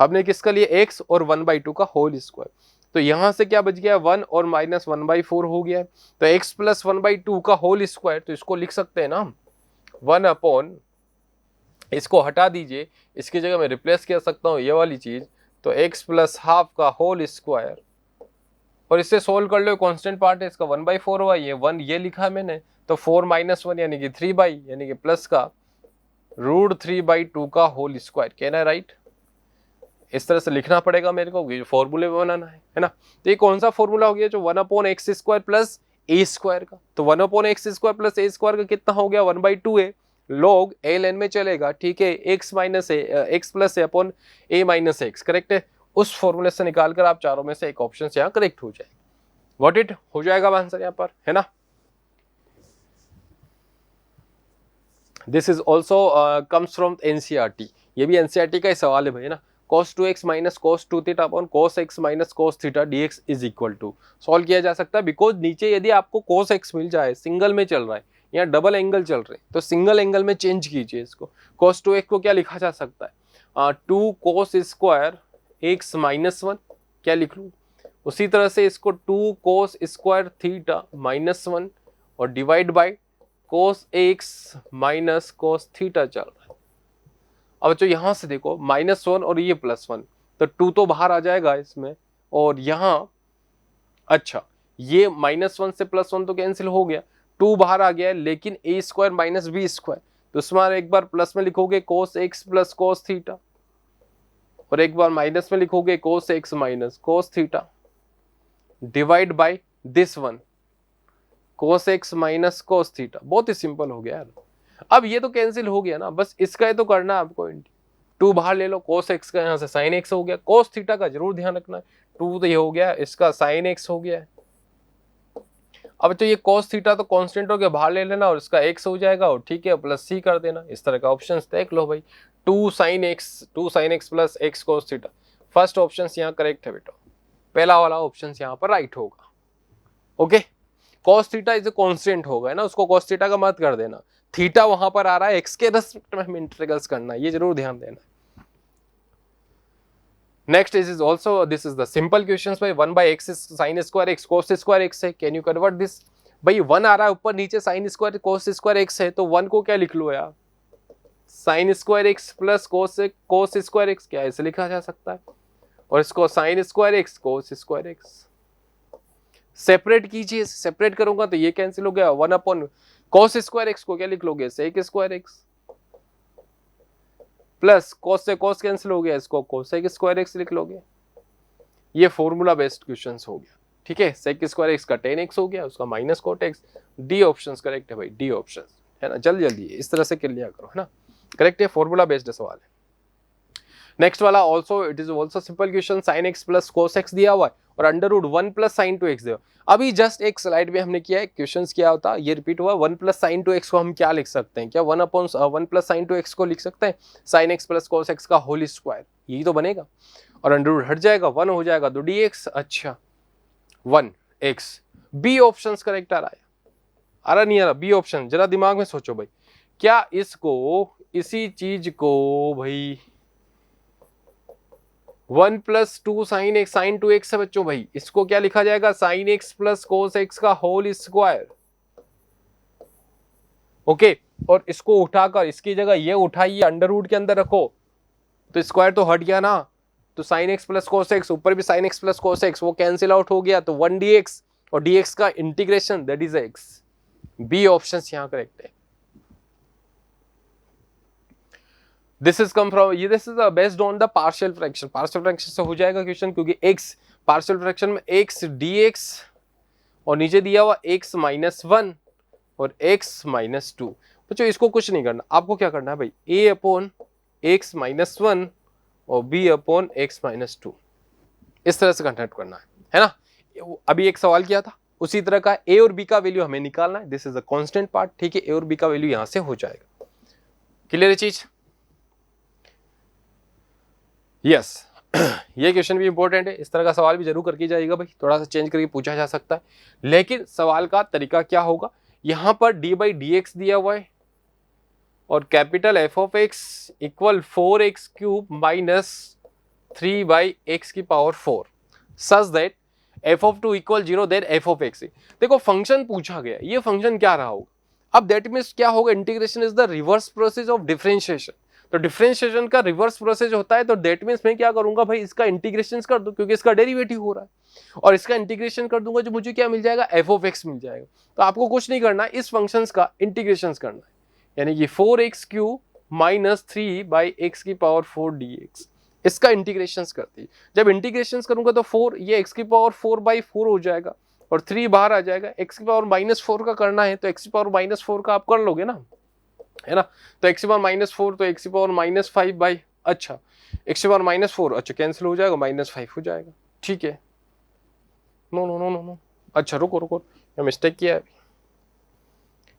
हमने किसका लिए x और 1/2 का होल स्क्वायर, तो यहां से क्या बच गया 1 और माइनस 1/4 हो गया है, तो x प्लस 1/2 का होल स्क्वायर, तो इसको लिख सकते हैं ना 1 अपॉन, इसको हटा दीजिए, इसकी जगह मैं रिप्लेस कर सकता हूँ ये वाली चीज, तो x प्लस हाफ का होल स्क्वायर, और इससे सोल्व कर लो, कांस्टेंट पार्ट है इसका 1/4 हुआ, ये 1 ये लिखा है मैंने, तो 4 माइनस 1 यानी कि 3 यानी कि प्लस का √3/2 का होल स्क्वायर, कहना है राइट, इस तरह से लिखना पड़ेगा मेरे को, फॉर्मूले में बनाना है ना। तो ये कौन सा फॉर्मूला हो गया, जो 1/x² प्लस a² का, तो 1/x² प्लस a² का कितना हो गया 1/2 है, log ln में चलेगा, ठीक है, x minus x plus upon a minus x, correct है, उस फॉर्मूले से निकालकर आप चारों में से एक ऑप्शन यहाँ करेक्ट हो जाएगा, व्हाट इट हो जाएगा आंसर यहाँ पर, है ना। This is also comes from NCERT, ये भी एनसीईआरटी का ही सवाल है भाई, है ना, cos 2x minus cos 2θ upon cos x minus cos θ dx is equal to, solve किया जा सकता है, बिकॉज नीचे यदि आपको cos x मिल जाए, सिंगल में चल रहा है, यहाँ डबल एंगल चल रहे हैं, तो सिंगल एंगल में चेंज कीजिए इसको, cos 2x को क्या लिखा जा सकता है 2 cos स्क्वायर x माइनस 1, क्या लिख लूँ, उसी तरह से इसको 2 cos स्क्वायर θ माइनस 1 और divide by cos x minus cos θ चल रहा है। अब बच्चों यहां से देखो -1 और ये +1, तो 2 तो बाहर आ जाएगा इसमें, और यहाँ अच्छा ये -1 से +1 तो कैंसिल हो गया, 2 बाहर आ गया है, लेकिन a² माइनस b², तो उसमें एक बार प्लस में लिखोगे cos x प्लस cos θ, और एक बार माइनस में लिखोगे cos x minus cos θ divide by this one cos x minus cos θ, बहुत ही सिंपल हो गया यार। अब ये तो कैंसिल हो गया ना, बस इसका ही तो करना है आपको, 2 बाहर ले लो, cos x का यहाँ से sin x हो गया, cos θ का जरूर ध्यान रखना है, 2 तो ये हो गया, इसका sin x हो गया है। अब तो ये cos θ तो कांस्टेंट हो गया, बाहर ले लेना और इसका x हो जाएगा, और ठीक है प्लस c कर देना, इस तरह का ऑप्शन देख लो भाई, 2 sin x plus x cos θ, first option यहाँ करेक्ट है बेटा, पहला वाला ऑप्शन यहाँ पर राइट होगा, ओके। cos θ इज कांस्टेंट होगा, है ना, उसको cos θ का मत कर देना, थीटा वहां पर आ रहा है, x के रेस्पेक्ट में हमें इंटीग्रल्स करना है, ये जरूर ध्यान देना। Next is also this is the simple questions भाई, 1/x sin square x cos square x है, कैन यू कन्वर्ट दिस, भाई 1 आ रहा है ऊपर नीचे sin square cos square x है, तो 1 को क्या लिख लो यार sin square x plus cos square x, क्या ऐसे लिखा जा सकता है, और इसको sin square x cos square x separate कीजिए, सेपरेट करूंगा तो ये कैंसिल हो गया, 1 अपॉन cos स्क्वायर x को क्या लिख लोगे sec square x plus cos से cos कैंसिल हो गया, इसको cosec स्क्वायर x लिख लोगे, ये फॉर्मूला बेस्ड क्वेश्चंस हो गया, ठीक है, sec स्क्वायर x का tan x हो गया, उसका minus cot x, D options correct है भाई, डी ऑप्शंस, है ना, जल्दी जल्दी इस तरह से क्लियर करो, है ना, करेक्ट है, फॉर्मूला बेस्ड सवाल है। नेक्स्ट वाला also it is also simple question, sin x plus cos x दिया हुआ है और √1 प्लस sin 2x दिया, अभी जस्ट एक स्लाइड में हमने किया है, क्वेश्चंस क्या होता ये रिपीट हुआ, 1 प्लस sin 2x को हम क्या लिख सकते हैं, क्या 1 प्लस sin 2x को लिख सकते हैं sin x plus cos x का होल स्क्वायर, यही तो बनेगा, और अंडर हट जाएगा 1 हो जाएगा, तो dx, अच्छा 1x, बी ऑप्शन करेक्ट आ रहा नहीं आ रहा, बी ऑप्शन जरा दिमाग में सोचो भाई, क्या इसको इसी चीज को भाई 1 plus 2 sine x sine 2x है बच्चों, भाई इसको क्या लिखा जाएगा sin x plus cos x का होल स्क्वायर, ओके, और इसको उठाकर इसकी जगह ये उठाइए, अंडर रूट के अंदर रखो, तो स्क्वायर तो हट गया ना, तो sine x plus cos x, ऊपर भी sine x plus cos x, वो कैंसिल आउट हो गया, तो 1 dx और dx का integration that is x. B option यहां करेक्ट है। दिस इज कम फ्रॉम, ये this is based on the partial fraction. Partial fraction से हो जाएगा क्वेश्चन, क्योंकि x पार्शियल फ्रैक्शन में x dx और नीचे दिया हुआ x माइनस 1 और x माइनस 2। बच्चों इसको कुछ नहीं करना, आपको क्या करना है भाई, a अपॉन x माइनस 1 और b अपॉन x माइनस 2, इस तरह से कंटेक्ट करना है ना। अभी एक सवाल किया था उसी तरह का, a और b का वैल्यू हमें निकालना है, this is a constant part, ठीक है, a और b का वैल्यू यहां से हो जाएगा। क्लियर है चीज? यस ये क्वेश्चन भी इंपॉर्टेंट है, इस तरह का सवाल भी जरूर करके जाइएगा भाई, थोड़ा सा चेंज करके पूछा जा सकता है, लेकिन सवाल का तरीका क्या होगा, यहां पर d बाई डी एक्स दिया हुआ है और capital f of x equal 4x cube minus 3 by x की power 4 such that f of 2 equal 0 then f of x। देखो फंक्शन पूछा गया, ये फंक्शन क्या रहा होगा, अब दैट मीन्स क्या होगा, integration is the reverse process of differentiation, तो डिफरेंशिएशन का रिवर्स प्रोसेस होता है, तो दैट मीन्स मैं क्या करूंगा भाई, इसका इंटीग्रेशन कर दूं क्योंकि इसका डेरिवेटिव हो रहा है, और इसका इंटीग्रेशन कर दूंगा जो मुझे क्या मिल जाएगा, f ऑफ x मिल जाएगा। तो आपको कुछ नहीं करना, इस फंक्शन का इंटीग्रेशन करना है, यानी कि 4x cube minus 3 by x की पावर 4 dx, इसका इंटीग्रेशन करती, जब इंटीग्रेशन करूंगा तो 4 ये x की पावर 4 बाई 4 हो जाएगा और 3 बाहर आ जाएगा, x की पावर माइनस 4 का करना है तो x की पावर माइनस 4 का आप कर लोगे ना, है ना, तो x की पावर माइनस 4 तो x की पावर माइनस 5 बाई, अच्छा x की पावर माइनस 4, अच्छा कैंसिल हो जाएगा, माइनस 5 हो जाएगा, ठीक है। No no no no no, अच्छा रुको रुको, मैं मिस्टेक किया है,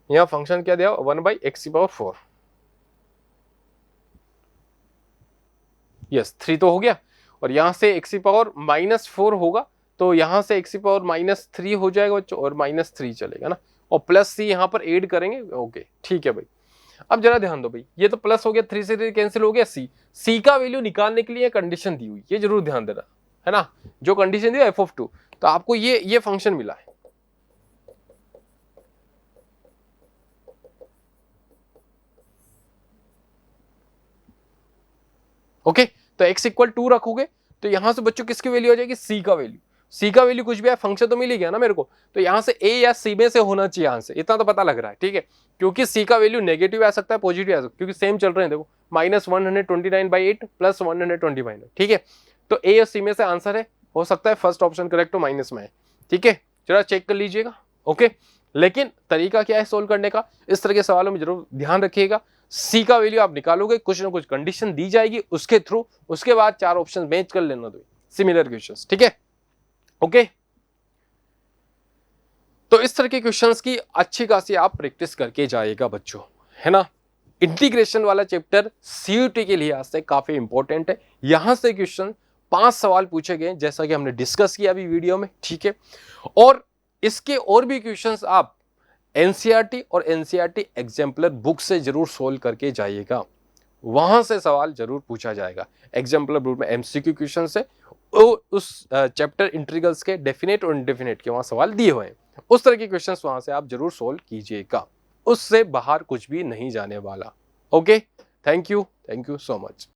यहाँ फंक्शन क्या दिया, 1 बाई एक्स की पावर 4, यस 3 तो हो गया, और यहां से एक्स की पावर माइनस 4 होगा तो यहां से एक्स की पावर माइनस 3 हो जाएगा बच्चों, और माइनस 3 चलेगा ना, और प्लस सी यहां पर ऐड करेंगे, ओके ठीक है भाई। अब जरा ध्यान दो भाई, ये तो प्लस हो गया, 3 से 3 कैंसिल हो गया, सी का वैल्यू निकालने के लिए कंडीशन दी हुई, ये जरूर ध्यान देना है ना, जो कंडीशन दी एफ ऑफ 2, तो आपको ये फंक्शन मिला है, ओके तो x इक्वल 2 रखोगे तो यहां से बच्चों किसकी वैल्यू आ जाएगी, c का वैल्यू, c का वैल्यू कुछ भी है, फंक्शन तो मिल ही गया ना मेरे को, तो यहां से a या c में से होना चाहिए आंसर, इतना तो पता लग रहा है, ठीक है, क्योंकि c का वैल्यू नेगेटिव आ सकता है, पॉजिटिव आ सकता है, क्योंकि सेम चल रहे हैं, देखो माइनस 129/8 प्लस 125, ठीक है, तो a और c में से आंसर है, हो सकता है फर्स्ट ऑप्शन करेक्ट हो, माइनस में है, ठीक है, जरा चेक कर लीजिएगा, ओके। लेकिन तरीका क्या है सोल्व करने का, इस तरह के सवालों में जरूर ध्यान रखिएगा, सी का वैल्यू आप निकालोगे, कुछ ना कुछ कंडीशन दी जाएगी उसके थ्रू, उसके बाद 4 ऑप्शन मैच कर लेना, दो सिमिलर क्वेश्चंस, ठीक है, ओके। तो इस तरह के क्वेश्चंस की अच्छी खासी आप प्रैक्टिस करके जाइएगा बच्चों, है ना। इंटीग्रेशन वाला चैप्टर सीयूटी के लिहाज से काफी इंपॉर्टेंट है, यहां से क्वेश्चन 5 सवाल पूछे गए जैसा कि हमने डिस्कस किया अभी वीडियो में, ठीक है, और इसके और भी क्वेश्चंस आप एनसीईआरटी और एनसीईआरटी एग्जाम्पलर बुक से जरूर सोल्व करके जाइएगा, वहां से सवाल जरूर पूछा जाएगा, एग्जाम्पलर बुक में एमसीक्यू क्वेश्चन से उस चैप्टर इंटीग्रल्स के डेफिनेट और इनडेफिनेट के वहां सवाल दिए हुए हैं, उस तरह के क्वेश्चंस वहां से आप जरूर सोल्व कीजिएगा, उससे बाहर कुछ भी नहीं जाने वाला, okay. Thank you so much.